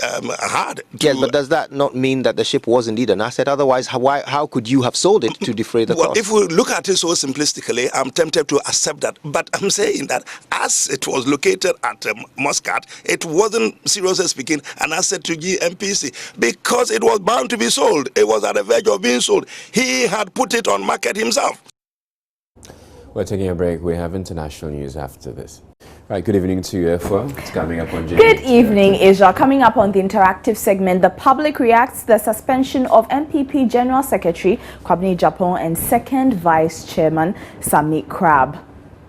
had. Yes, but does that not mean that the ship was indeed an asset? Otherwise, how could you have sold it to defray the cost? If we look at it so simplistically, I'm tempted to accept that. But I'm saying that as it was located at Muscat, it wasn't, seriously speaking, an asset to GMPC because it was bound to be sold. It was at the verge of being sold. He had put it on market himself. We're taking a break. We have international news after this. Right, good evening to you, Efwa. It's coming up on Good evening, Israel. Coming up on the interactive segment, the public reacts to the suspension of MPP General Secretary Kwabena Agyapong and second Vice Chairman Sami Crab.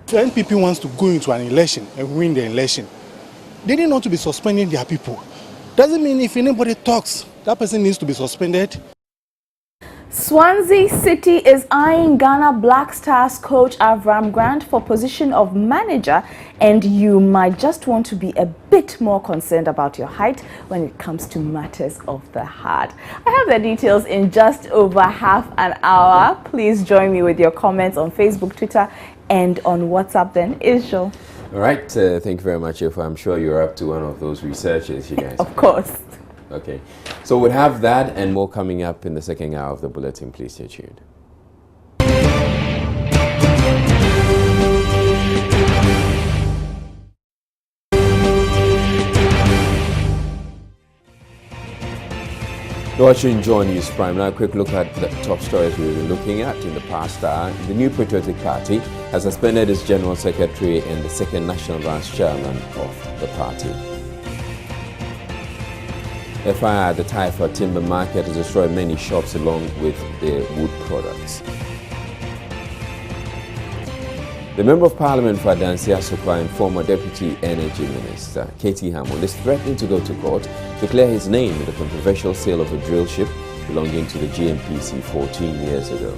The NPP wants to go into an election and win the election. They didn't want to be suspending their people. Doesn't mean if anybody talks, that person needs to be suspended. Swansea City is eyeing Ghana Black Stars coach Avram Grant for position of manager, and you might just want to be a bit more concerned about your height when it comes to matters of the heart. I have the details in just over half an hour. Please join me with your comments on Facebook, Twitter, and on WhatsApp then. Israel. All right, thank you very much, Efwa. I'm sure you're up to one of those researches, you guys. Of course. Okay, so we'll have that and more coming up in the second hour of the bulletin. Please stay tuned. You're watching Joy News Prime. Now a quick look at the top stories we've been looking at in the past hour. The New Patriotic Party has suspended its General Secretary and the second National Vice Chairman of the party. A fire at the Taifa Timber Market has destroyed many shops along with their wood products. The Member of Parliament for Adansi Asokwa and former Deputy Energy Minister Katie Hammond is threatening to go to court to clear his name in the controversial sale of a drill ship belonging to the GMPC 14 years ago.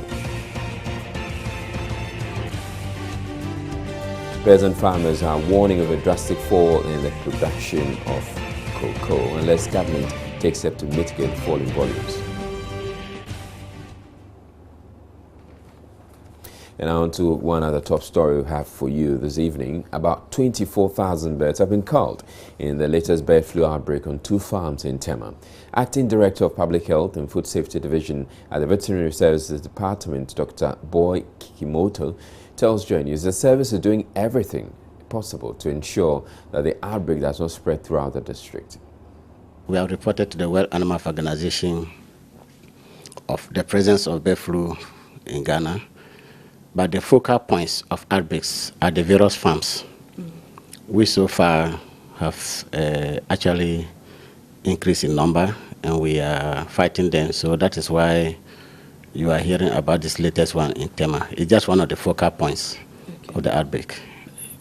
Peasant farmers are warning of a drastic fall in the production of cocoa unless government takes steps to mitigate the falling volumes. And on to one other top story we have for you this evening. About 24,000 birds have been culled in the latest bird flu outbreak on 2 farms in Tema. Acting Director of Public Health and Food Safety Division at the Veterinary Services Department, Dr. Boy Kikimoto, tells Joy News the service is doing everything possible to ensure that the outbreak does not spread throughout the district. We have reported to the World Animal Health Organization of the presence of bird flu in Ghana, but the focal points of outbreaks are the various farms. We so far have actually increased in number, and we are fighting them. So that is why you are hearing about this latest one in Tema. It's just one of the focal points of the outbreak.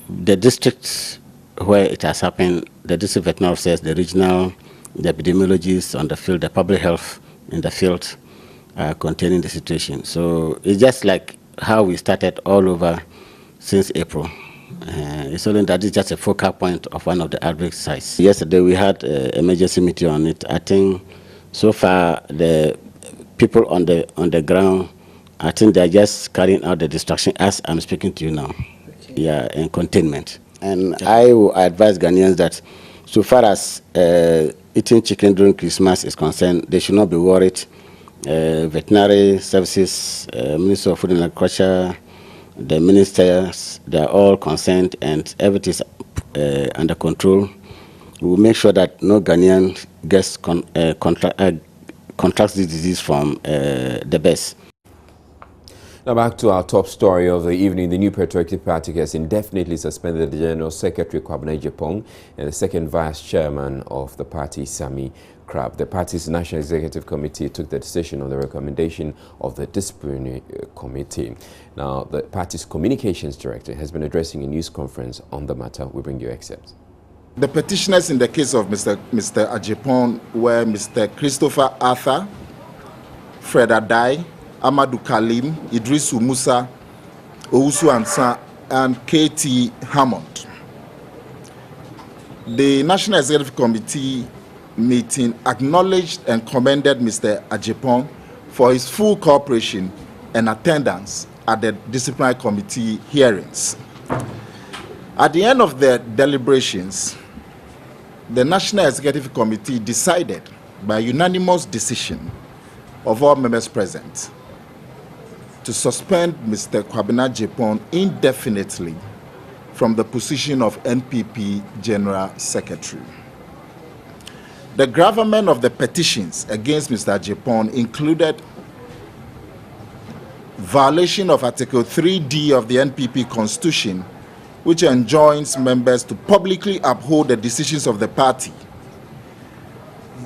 The districts where it has happened, the district veterinary officers, the regional, the epidemiologists on the field, the public health in the field are containing the situation. So it's just like how we started all over since April. It's only that it's just a focal point of one of the outbreak sites. Yesterday we had an emergency meeting on it. I think so far the people on the ground I think they're just carrying out the destruction as I'm speaking to you now. Yeah, and containment. And I will advise Ghanaians that so far as eating chicken during Christmas is concerned, they should not be worried. Veterinary services, Minister of Food and Agriculture, the ministers, they are all concerned and everything is under control. We will make sure that no Ghanaian gets contracts this disease from the birds. Now back to our top story of the evening. The New Patriotic Party has indefinitely suspended the General Secretary Kwabena Agyepong and the second Vice Chairman of the party, Sami Crab. The party's National Executive Committee took the decision on the recommendation of the Disciplinary Committee. Now, the party's Communications Director has been addressing a news conference on the matter. We bring you excerpts. The petitioners in the case of Mr. Agyepong were Mr. Christopher Arthur, Fred Adai, Amadou Kalim, Idrisu Musa, Owusu Ansa, and K.T. Hammond. The National Executive Committee meeting acknowledged and commended Mr. Agyepong for his full cooperation and attendance at the Disciplinary Committee hearings. At the end of the deliberations, the National Executive Committee decided by unanimous decision of all members present to suspend Mr. Kwabena Agyepong indefinitely from the position of NPP General Secretary. The gravamen of the petitions against Mr. Agyepong included violation of Article 3D of the NPP Constitution, which enjoins members to publicly uphold the decisions of the party.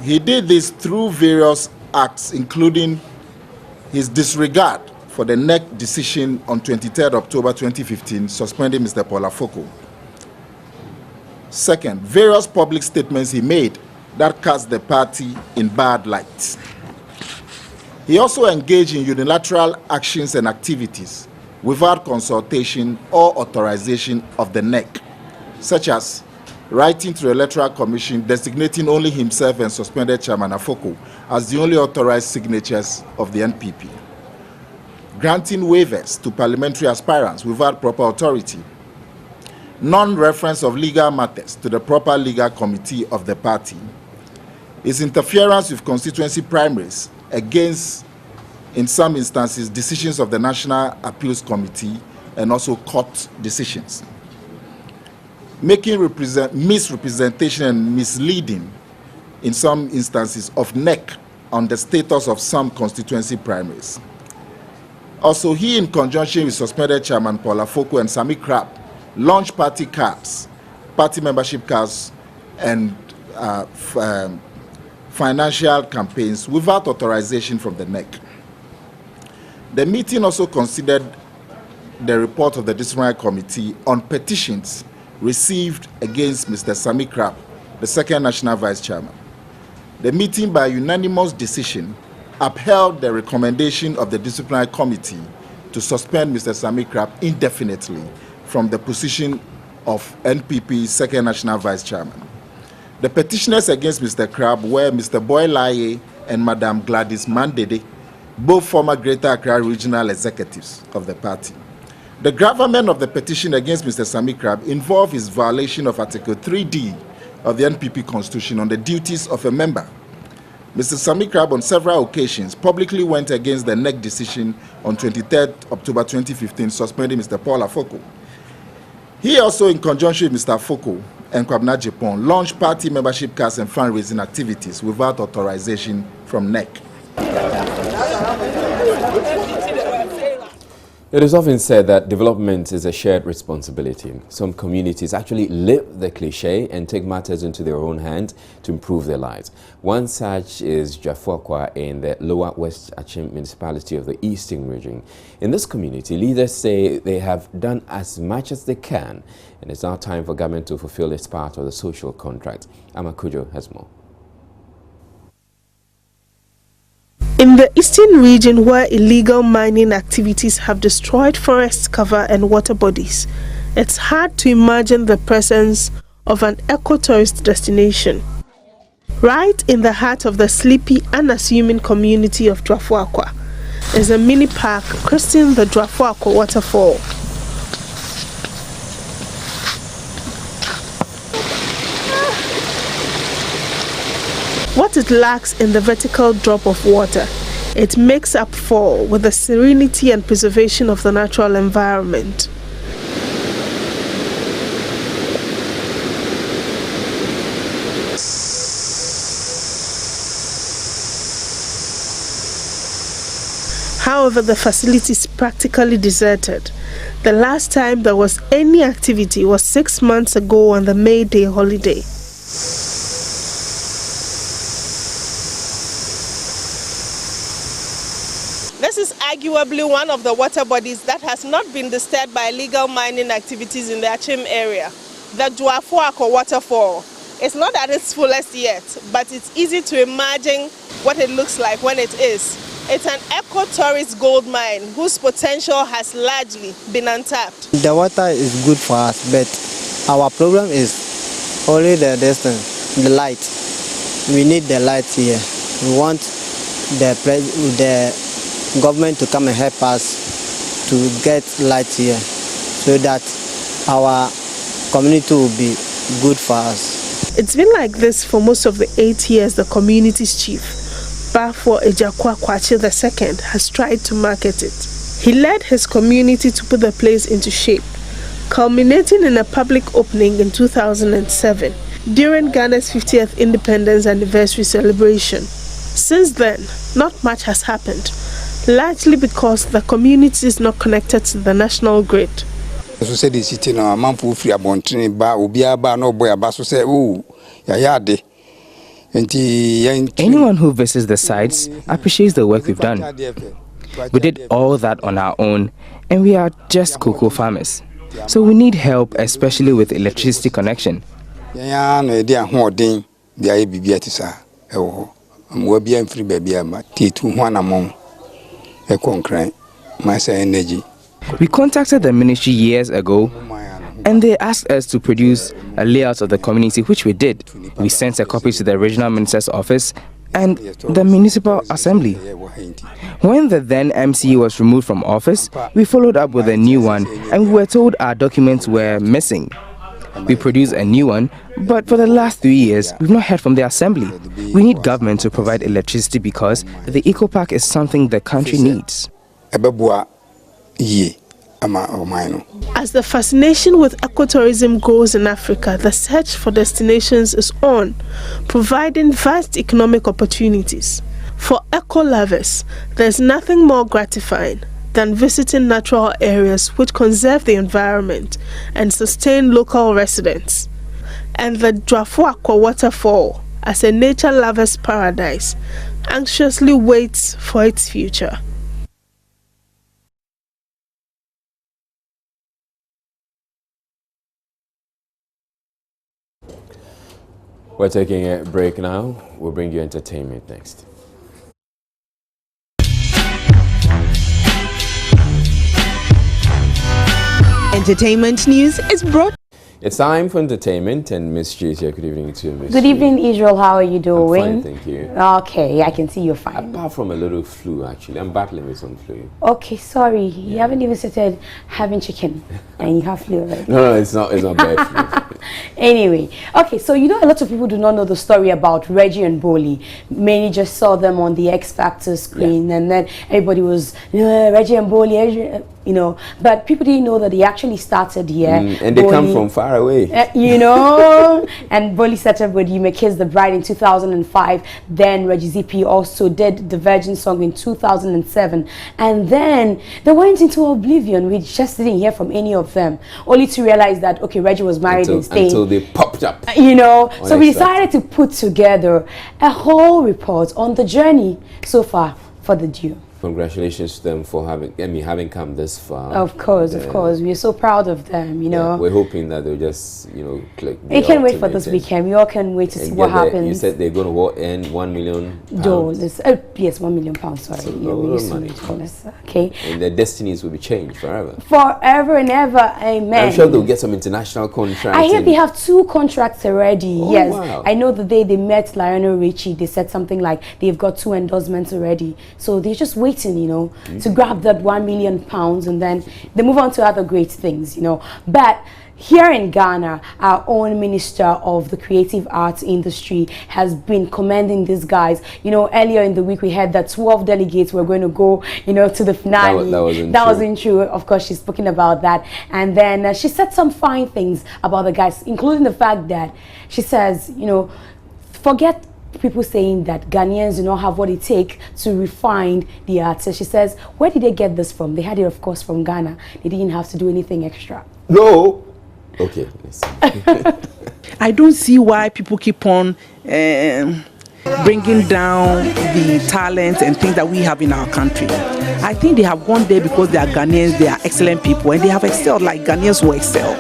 He did this through various acts, including his disregard for the NEC decision on 23rd October 2015, suspending Mr. Paul Afoko. Second, various public statements he made that cast the party in bad light. He also engaged in unilateral actions and activities without consultation or authorization of the NEC, such as writing to the Electoral Commission designating only himself and suspended Chairman Afoko as the only authorized signatures of the NPP, granting waivers to parliamentary aspirants without proper authority, non-reference of legal matters to the proper legal committee of the party, his interference with constituency primaries against, in some instances, decisions of the National Appeals Committee and also court decisions, making misrepresentation and misleading, in some instances, of NEC on the status of some constituency primaries. Also, he, in conjunction with suspended Chairman Paul Afoko and Sami Crab, launched party cards, party membership cards, and financial campaigns without authorization from the NEC. The meeting also considered the report of the Disciplinary Committee on petitions received against Mr. Sami Crab, the second National Vice Chairman. The meeting, by unanimous decision, upheld the recommendation of the Disciplinary Committee to suspend Mr. Sami Crab indefinitely from the position of NPP's second National Vice Chairman. The petitioners against Mr. Crab were Mr. Boy Laye and Madam Gladys Mandede, both former Greater Accra regional executives of the party. The gravamen of the petition against Mr. Sami Crab involved his violation of Article 3D of the NPP Constitution on the duties of a member. Mr. Sami Crab, on several occasions, publicly went against the NEC decision on 23rd October 2015, suspending Mr. Paul Afoko. He also, in conjunction with Mr. Afoko and Kwabena Agyepong, launched party membership cards and fundraising activities without authorization from NEC. It is often said that development is a shared responsibility. Some communities actually live the cliché and take matters into their own hands to improve their lives. One such is Jafuakwa in the Lower West Achim municipality of the Eastern region. In this community, leaders say they have done as much as they can, and it's now time for government to fulfill its part of the social contract. Amakujo has more. In the eastern region, where illegal mining activities have destroyed forest cover and water bodies, it's hard to imagine the presence of an ecotourist destination. Right in the heart of the sleepy, unassuming community of Jafuakwa is a mini park christened the Dwafuako Waterfall. What it lacks in the vertical drop of water, it makes up for with the serenity and preservation of the natural environment. However, the facility is practically deserted. The last time there was any activity was 6 months ago on the May Day holiday. This is arguably one of the water bodies that has not been disturbed by illegal mining activities in the Achim area, the Dwafuako Waterfall. It's not at its fullest yet, but it's easy to imagine what it looks like when it is. It's an eco-tourist gold mine whose potential has largely been untapped. The water is good for us, but our problem is only the distance, the light. We need the light here. We want the government to come and help us to get light here so that our community will be good for us. It's been like this for most of the 8 years the community's chief, Bafo Ejakwa Kwache II, has tried to market it. He led his community to put the place into shape, culminating in a public opening in 2007 during Ghana's 50th independence anniversary celebration. Since then, not much has happened, largely because the community is not connected to the national grid. So said the city now, a man for free abontini ba ubia ba no boy abaso say oh yayade. Anyone who visits the sites appreciates the work we've done. We did all that on our own, and we are just cocoa farmers. So we need help, especially with electricity connection. We contacted the ministry years ago, and they asked us to produce a layout of the community, which we did. We sent a copy to the regional minister's office and the municipal assembly. When the then MC was removed from office, we followed up with a new one, and we were told our documents were missing. We produced a new one, but for the last 3 years, we've not heard from the assembly. We need government to provide electricity because the eco park is something the country needs. As the fascination with ecotourism grows in Africa, the search for destinations is on, providing vast economic opportunities. For eco-lovers, there's nothing more gratifying than visiting natural areas which conserve the environment and sustain local residents. And the Dwafuako Waterfall, as a nature lover's paradise, anxiously waits for its future. We're taking a break now. We'll bring you entertainment next. Entertainment news is brought. It's time for entertainment, and Miss Jasia, good evening to you, Miss. Good evening, Israel. How are you doing? I'm fine, thank you. Okay, I can see you're fine. Apart from a little flu, actually. I'm battling with some flu. Okay, sorry. You haven't even started having chicken, and you have flu already. No, it's not bad flu. Anyway, okay, so you know a lot of people do not know the story about Reggie and Boli. Many just saw them on the X Factor screen, and then everybody was, Reggie and Boli, you know, but people didn't know that they actually started here. And they come from far away. You know, and Boli started with You May Kiss the Bride in 2005. Then Reggie ZP also did the Virgin song in 2007. And then they went into oblivion. We just didn't hear from any of them. Only to realize that, okay, Reggie was married and staying. Until they popped up. You know, so we decided to put together a whole report on the journey so far for the duo. Congratulations to them for having come this far. Of course, we're so proud of them. You know, we're hoping that they'll just click. We can't wait for this weekend. We all can wait to see what happens. You said they're going to end $1 million. Yes, £1 million. Sorry, a lot of money. Okay. And their destinies will be changed forever. Forever and ever, amen. I'm sure they'll get some international contracts. I hear they have 2 contracts already. Oh, yes, wow. I know the day they met Lionel Richie, they said something like they've got 2 endorsements already. So they're just waiting waiting, you know, to grab that £1 million, and then they move on to other great things, you know. But here in Ghana, our own Minister of the Creative Arts Industry has been commending these guys. You know, earlier in the week we heard that 12 delegates were going to go, you know, to the finale. That wasn't true. Of course, she's spoken about that. And then she said some fine things about the guys, including the fact that she says, you know, forget people saying that Ghanaians do not have what it takes to refine the arts. So she says, where did they get this from? They had it, of course, from Ghana. They didn't have to do anything extra. No. Okay. I don't see why people keep on bringing down the talent and things that we have in our country. I think they have gone there because they are Ghanaians, they are excellent people, and they have excelled like Ghanaians will excel.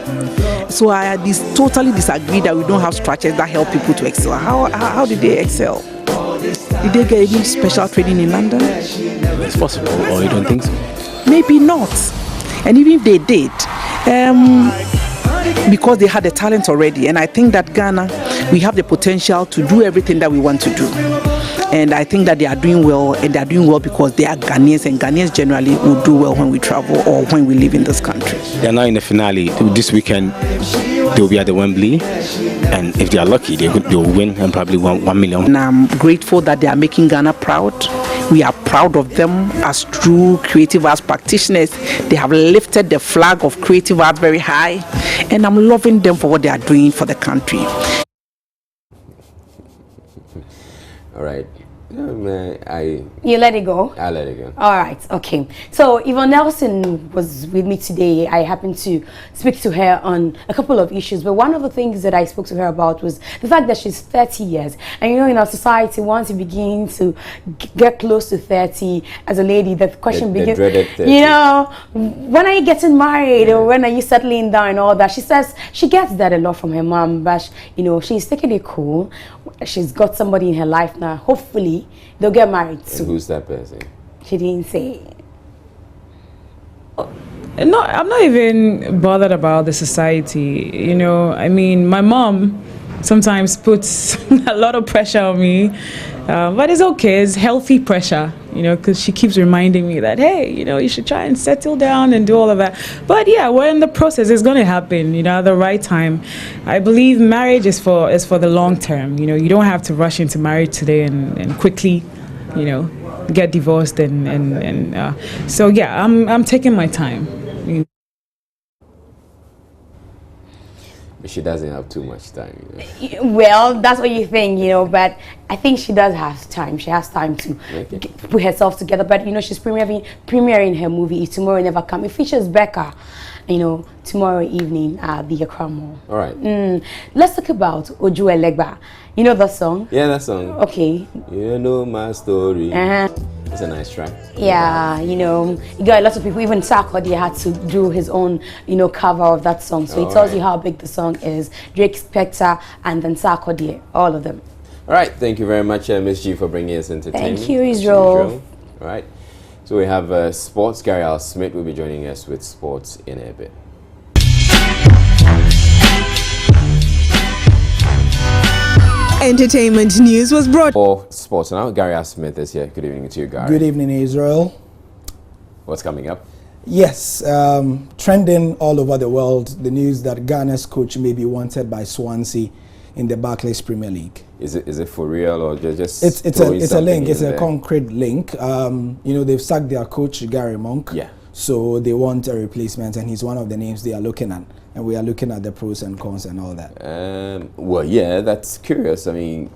So I totally disagree that we don't have structures that help people to excel. How did they excel? Did they get any special training in London? It's possible, or you don't think so? Maybe not. And even if they did, because they had the talent already, and I think that Ghana, we have the potential to do everything that we want to do. And I think that they are doing well, and they are doing well because they are Ghanaians, and Ghanaians generally will do well when we travel or when we live in this country. They are now in the finale. This weekend, they will be at the Wembley, and if they are lucky, they will win and probably win $1 million. And I'm grateful that they are making Ghana proud. We are proud of them as true creative arts practitioners. They have lifted the flag of creative art very high, and I'm loving them for what they are doing for the country. All right. You let it go? I let it go. All right, okay. So Yvonne Nelson was with me today. I happened to speak to her on a couple of issues, but one of the things that I spoke to her about was the fact that she's 30 years. And you know, in our society, once you begin to get close to 30 as a lady, the question begins, you know, when are you getting married, or when are you settling down and all that? She says she gets that a lot from her mom, but you know, she's taking it cool. She's got somebody in her life now. Hopefully they'll get married soon. And who's that person? She didn't say. No, I'm not even bothered about the society. You know, I mean, my mom sometimes puts a lot of pressure on me, but it's okay. It's healthy pressure, you know, because she keeps reminding me that, hey, you know, you should try and settle down and do all of that. But yeah, we're in the process. It's going to happen, you know, at the right time. I believe marriage is for the long term. You know, you don't have to rush into marriage today and quickly, you know, get divorced so yeah, I'm taking my time. But she doesn't have too much time. You know? Well, that's what you think, you know, but I think she does have time. She has time to put herself together. But, you know, she's premiering her movie, If Tomorrow Never Come. It features Becca, you know, tomorrow evening at the Accra Mall. All right. Let's talk about Oju Elegba. You know that song? Yeah, that song. Okay. You know my story. It's a nice track. Yeah, you know, you got a lot of people, even Sarkodie had to do his own, you know, cover of that song. So it tells you how big the song is. Drake, Spector, and then Sarkodie, all of them. All right, thank you very much, Ms. G, for bringing us entertainment. Thank you, Israel. All right, so we have sports. Gary Al Smith will be joining us with sports in a bit. Entertainment news was brought for sports now. Gary Al Smith is here. Good evening to you, Gary. Good evening, Israel. What's coming up? Yes, trending all over the world, the news that Ghana's coach may be wanted by Swansea in the Barclays Premier League. Is it for real, or just it's a link? It's a concrete link. You know, they've sacked their coach Gary Monk. Yeah. So they want a replacement, and he's one of the names they are looking at. And we are looking at the pros and cons and all that. Well, yeah, that's curious. I mean,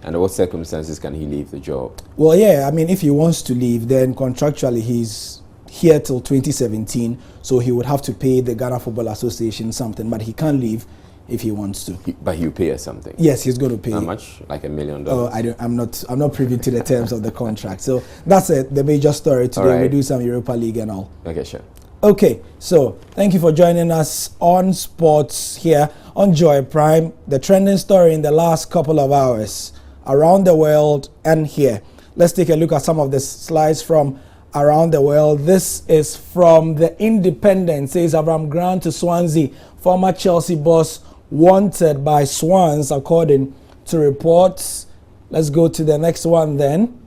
under what circumstances can he leave the job? Well, yeah, I mean, if he wants to leave, then contractually he's here till 2017, so he would have to pay the Ghana Football Association something, but he can't leave if he wants to. But he'll pay us something? Yes, he's going to pay. How much? Like $1 million? Oh, I'm not privy to the terms of the contract. So that's it, the major story today. Right. We do some Europa League and all. Okay, sure. Okay, so thank you for joining us on Sports here on Joy Prime. The trending story in the last couple of hours around the world and here. Let's take a look at some of the slides from around the world. This is from The Independent. Says Avram Grant to Swansea, former Chelsea boss wanted by Swans according to reports. Let's go to the next one then.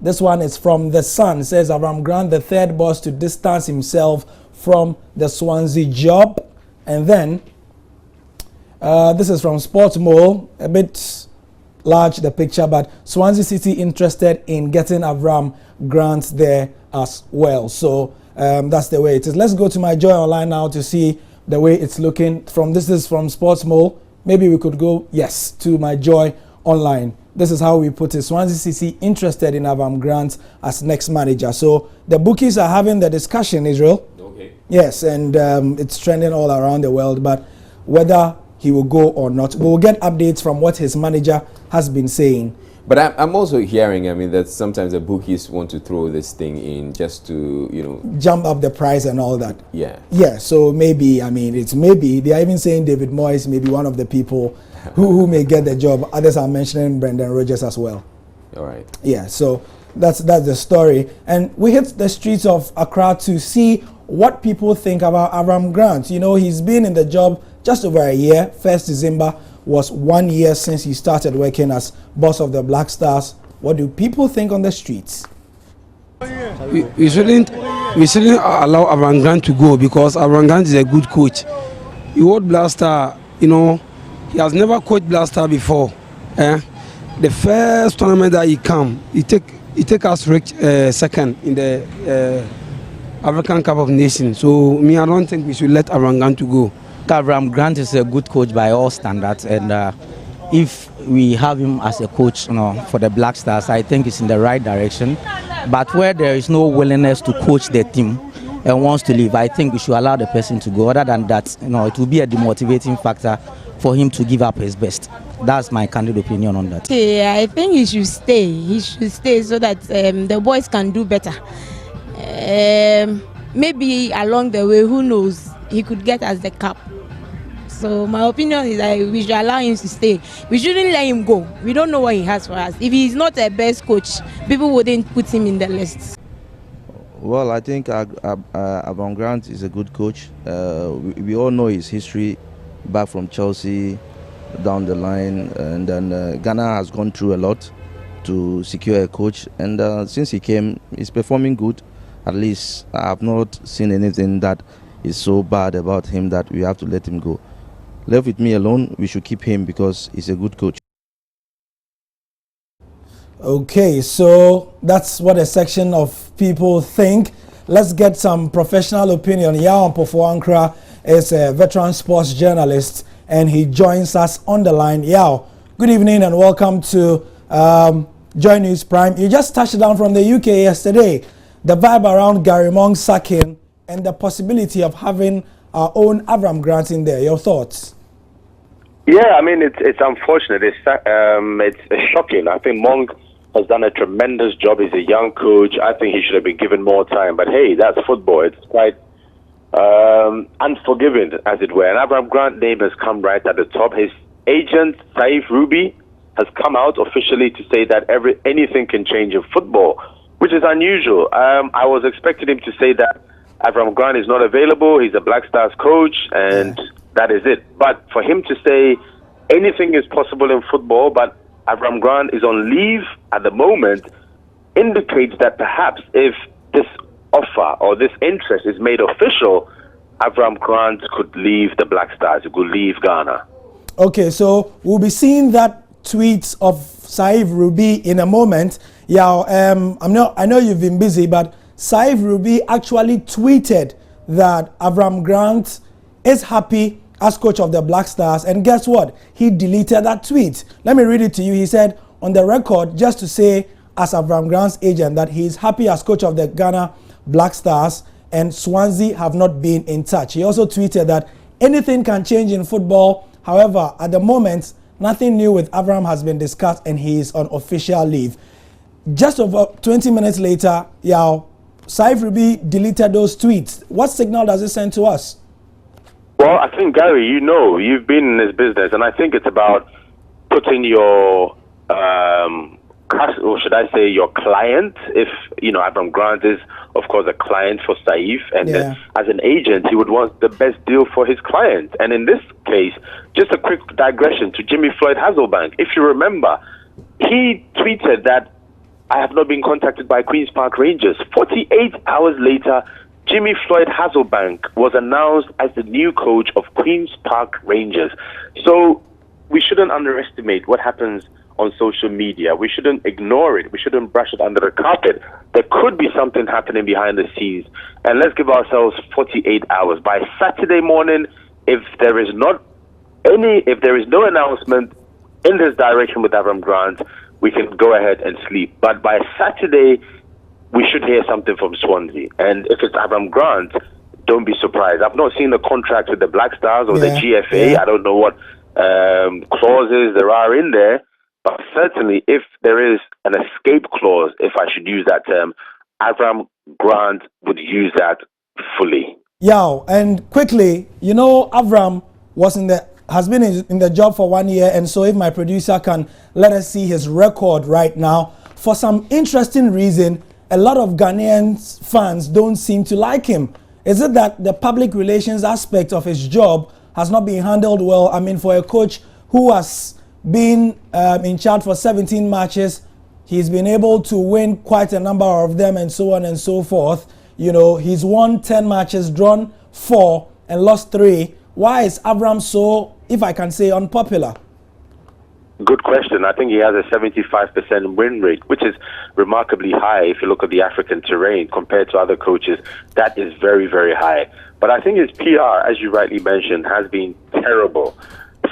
This one is from The Sun. It says Avram Grant, the third boss to distance himself from the Swansea job. And then this is from Sports Mole, a bit large the picture, but Swansea City interested in getting Avram Grant there as well. So that's the way it is. Let's go to my Joy Online now to see the way it's looking. This is from Sports Mole. Maybe we could go, yes, to my Joy Online. This is how we put it. Swansea City interested in Avram Grant as next manager. So the bookies are having the discussion, Israel. Okay. Yes, and it's trending all around the world. But whether he will go or not, we'll get updates from what his manager has been saying. But I'm also hearing, I mean, that sometimes the bookies want to throw this thing in just to, you know, jump up the price and all that. Yeah. Yeah, so maybe, I mean, it's maybe, they are even saying David Moyes may be one of the people who may get the job. Others are mentioning Brendan Rodgers as well. All right. Yeah, so that's the story. And we hit the streets of Accra to see what people think about Avram Grant. You know, he's been in the job just over a year. 1st December was 1 year since he started working as boss of the Black Stars. What do people think on the streets? We shouldn't allow Avram Grant to go because Avram Grant is a good coach. He was Black Star, you know, he has never coached Black Star before. The first tournament that he come, he take us second in the African Cup of Nations. So I don't think we should let Avram Grant to go. Avram Grant is a good coach by all standards, and if we have him as a coach, you know, for the Black Stars, I think it's in the right direction. But where there is no willingness to coach the team and wants to leave, I think we should allow the person to go. Other than that, you know, it will be a demotivating factor for him to give up his best. That's my candid opinion on that. Yeah, I think he should stay. He should stay so that the boys can do better. Maybe along the way, who knows, he could get us the cup. So my opinion is that we should allow him to stay. We shouldn't let him go. We don't know what he has for us. If he's not a best coach, people wouldn't put him in the list. Well, I think Avram Grant is a good coach. We all know his history back from Chelsea down the line, and then Ghana has gone through a lot to secure a coach, and since he came, he's performing good. At least I have not seen anything that is so bad about him that we have to let him go. Left with me alone, we should keep him because he's a good coach. Okay, so that's what a section of people think. Let's get some professional opinion. Yao Mpofu-Ankra is a veteran sports journalist, and he joins us on the line. Yao, good evening and welcome to Joy News Prime. You just touched down from the UK yesterday. The vibe around Gary Monk sacking and the possibility of having our own Avram Grant in there. Your thoughts? Yeah, I mean, it's unfortunate. It's shocking. I think Monk has done a tremendous job. He's a young coach. I think he should have been given more time. But hey, that's football. It's quite unforgiving, as it were. And Avram Grant's name has come right at the top. His agent, Saif Ruby, has come out officially to say that anything can change in football, which is unusual. I was expecting him to say that Avram Grant is not available. He's a Black Stars coach, and that is it. But for him to say anything is possible in football, but Avram Grant is on leave at the moment, indicates that perhaps if this offer or this interest is made official, Avram Grant could leave the Black Stars. He could leave Ghana. Okay, so we'll be seeing that tweet of Saif Ruby in a moment. Yeah, I know you've been busy, but Saif Ruby actually tweeted that Avram Grant is happy as coach of the Black Stars, and guess what? He deleted that tweet. Let me read it to you. He said on the record, just to say as Avram Grant's agent, that he is happy as coach of the Ghana Black Stars, and Swansea have not been in touch. He also tweeted that anything can change in football. However, at the moment, nothing new with Avram has been discussed, and he is on official leave. Just over 20 minutes later, Saif Ruby deleted those tweets. What signal does it send to us? Well, I think, Gary, you've been in this business, and I think it's about putting your, or should I say, your client. If, Avram Grant is, of course, a client for Saif, and as an agent, he would want the best deal for his client. And in this case, just a quick digression to Jimmy Floyd Hasselbank. If you remember, he tweeted that I have not been contacted by Queen's Park Rangers. 48 hours later, Jimmy Floyd Hasselbank was announced as the new coach of Queen's Park Rangers. So we shouldn't underestimate what happens on social media. We shouldn't ignore it. We shouldn't brush it under the carpet. There could be something happening behind the scenes. And let's give ourselves 48 hours. By Saturday morning, if there is no announcement in this direction with Avram Grant, we can go ahead and sleep. But by Saturday, we should hear something from Swansea. And if it's Avram Grant, don't be surprised. I've not seen the contract with the Black Stars or the GFA. I don't know what clauses there are in there. But certainly, if there is an escape clause, if I should use that term, Avram Grant would use that fully. Yeah, and quickly, you know, Avram has been in the job for 1 year, and so if my producer can let us see his record right now, for some interesting reason, a lot of Ghanaian fans don't seem to like him. Is it that the public relations aspect of his job has not been handled well? I mean, for a coach who has been in charge for 17 matches, he's been able to win quite a number of them and so on and so forth. You know, he's won 10 matches, drawn 4 and lost 3. Why is Avram so, if I can say, unpopular? Good question. I think he has a 75% win rate, which is remarkably high if you look at the African terrain compared to other coaches. That is very, very high. But I think his PR, as you rightly mentioned, has been terrible.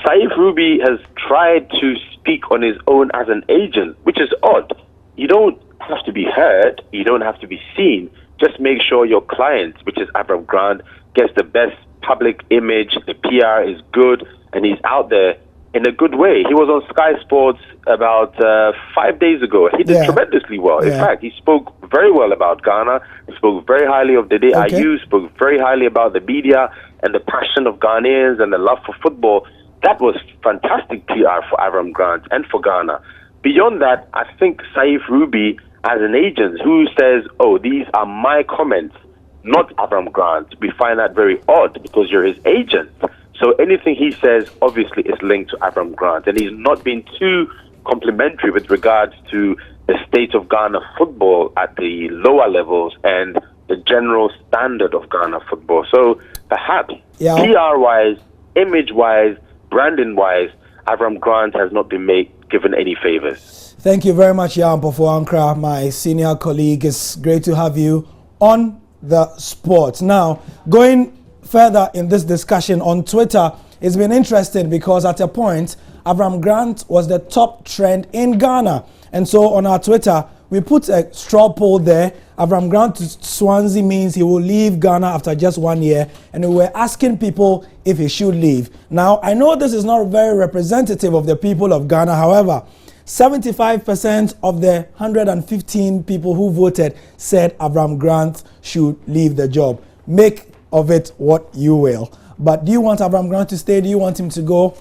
Saif Ruby has tried to speak on his own as an agent, which is odd. You don't have to be heard. You don't have to be seen. Just make sure your client, which is Avram Grant, gets the best public image, the PR is good, and he's out there in a good way. He was on Sky Sports about 5 days ago. He did tremendously well. In fact, he spoke very well about Ghana. He spoke very highly of Dede Ayew, spoke very highly about the media and the passion of Ghanaians and the love for football. That was fantastic PR for Avram Grant and for Ghana. Beyond that, I think Saif Ruby, as an agent who says, oh, these are my comments, not Avram Grant, we find that very odd because you're his agent. So anything he says obviously is linked to Avram Grant, and he's not been too complimentary with regards to the state of Ghana football at the lower levels and the general standard of Ghana football. So perhaps PR-wise, image-wise, branding-wise, Avram Grant has not been given any favors. Thank you very much, Jan Pofuankra, my senior colleague. It's great to have you on the sport. Now, going further in this discussion on Twitter, it's been interesting because at a point, Avram Grant was the top trend in Ghana. And so on our Twitter, we put a straw poll there. Avram Grant to Swansea means he will leave Ghana after just 1 year. And we were asking people if he should leave. Now, I know this is not very representative of the people of Ghana. However, 75% of the 115 people who voted said Avram Grant should leave the job. Make of it what you will. But do you want Avram Grant to stay? Do you want him to go?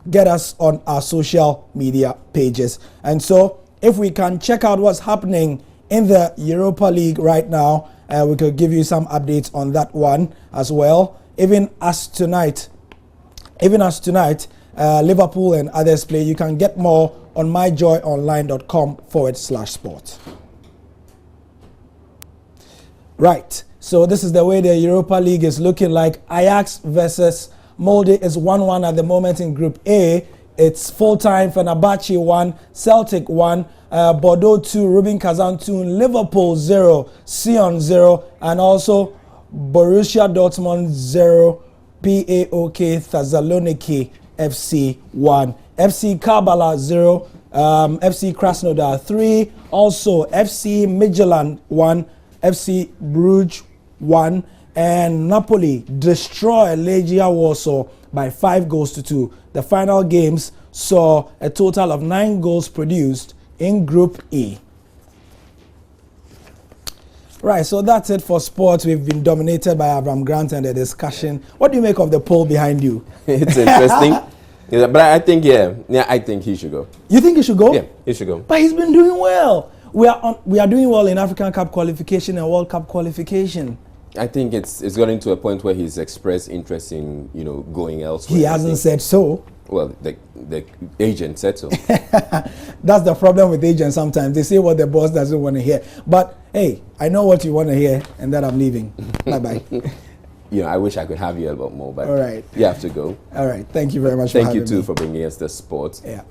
Get us on our social media pages. And so if we can check out what's happening in the Europa League right now, we could give you some updates on that one as well. Even as tonight, Liverpool and others play. You can get more on myjoyonline.com/sport. Right. So this is the way the Europa League is looking like. Ajax versus Molde is 1-1 at the moment in Group A. It's full time. Fenerbahce 1, Celtic 1, Bordeaux 2, Rubin Kazan 2, Liverpool 0, Sion 0, and also Borussia Dortmund 0, PAOK Thessaloniki FC 1, FC Kabbala 0, FC Krasnodar 3, also FC Midtjylland 1, FC Bruges 1, and Napoli destroy Legia Warsaw by 5-2. The final games saw a total of 9 goals produced in Group E. Right, so that's it for sports. We've been dominated by Avram Grant and the discussion. What do you make of the poll behind you? It's interesting. Yeah, but I think, I think he should go. You think he should go? Yeah, he should go. But he's been doing well. We are doing well in African Cup qualification and World Cup qualification. I think it's getting to a point where he's expressed interest in, going elsewhere. He hasn't said so. Well, the agent said so. That's the problem with agents sometimes. They say what the boss doesn't want to hear. But hey, I know what you want to hear, and then I'm leaving. Bye-bye. You know, I wish I could have you a lot more, but all right, you have to go. All right. Thank you very much Thank for you having too me. for bringing us the sports. Yeah.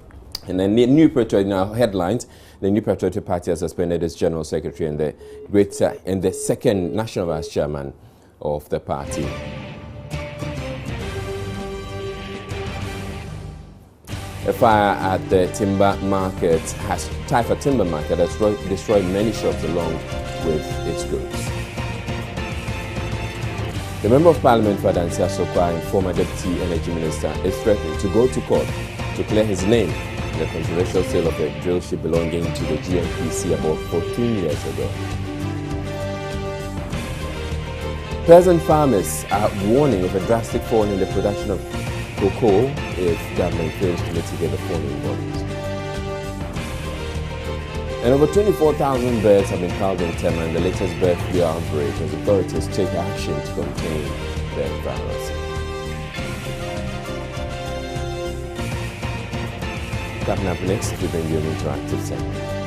And then the New Patriotic, now headlines, the New Patriotic Party has suspended its general secretary and the second national vice chairman of the party. A fire at the timber market Taifa Timber Market has destroyed many shops along with its goods. The Member of Parliament for Adansi Asokwa and former Deputy Energy Minister is threatening to go to court to clear his name in the controversial sale of a drill ship belonging to the GNPC about 14 years ago. Peasant farmers are warning of a drastic fall in the production of cocoa if government fails to mitigate the falling volumes. And over 24,000 birds have been culled in Tema in the latest bird flu outbreak as authorities take action to contain the virus. Coming up next, we bring you an interactive segment.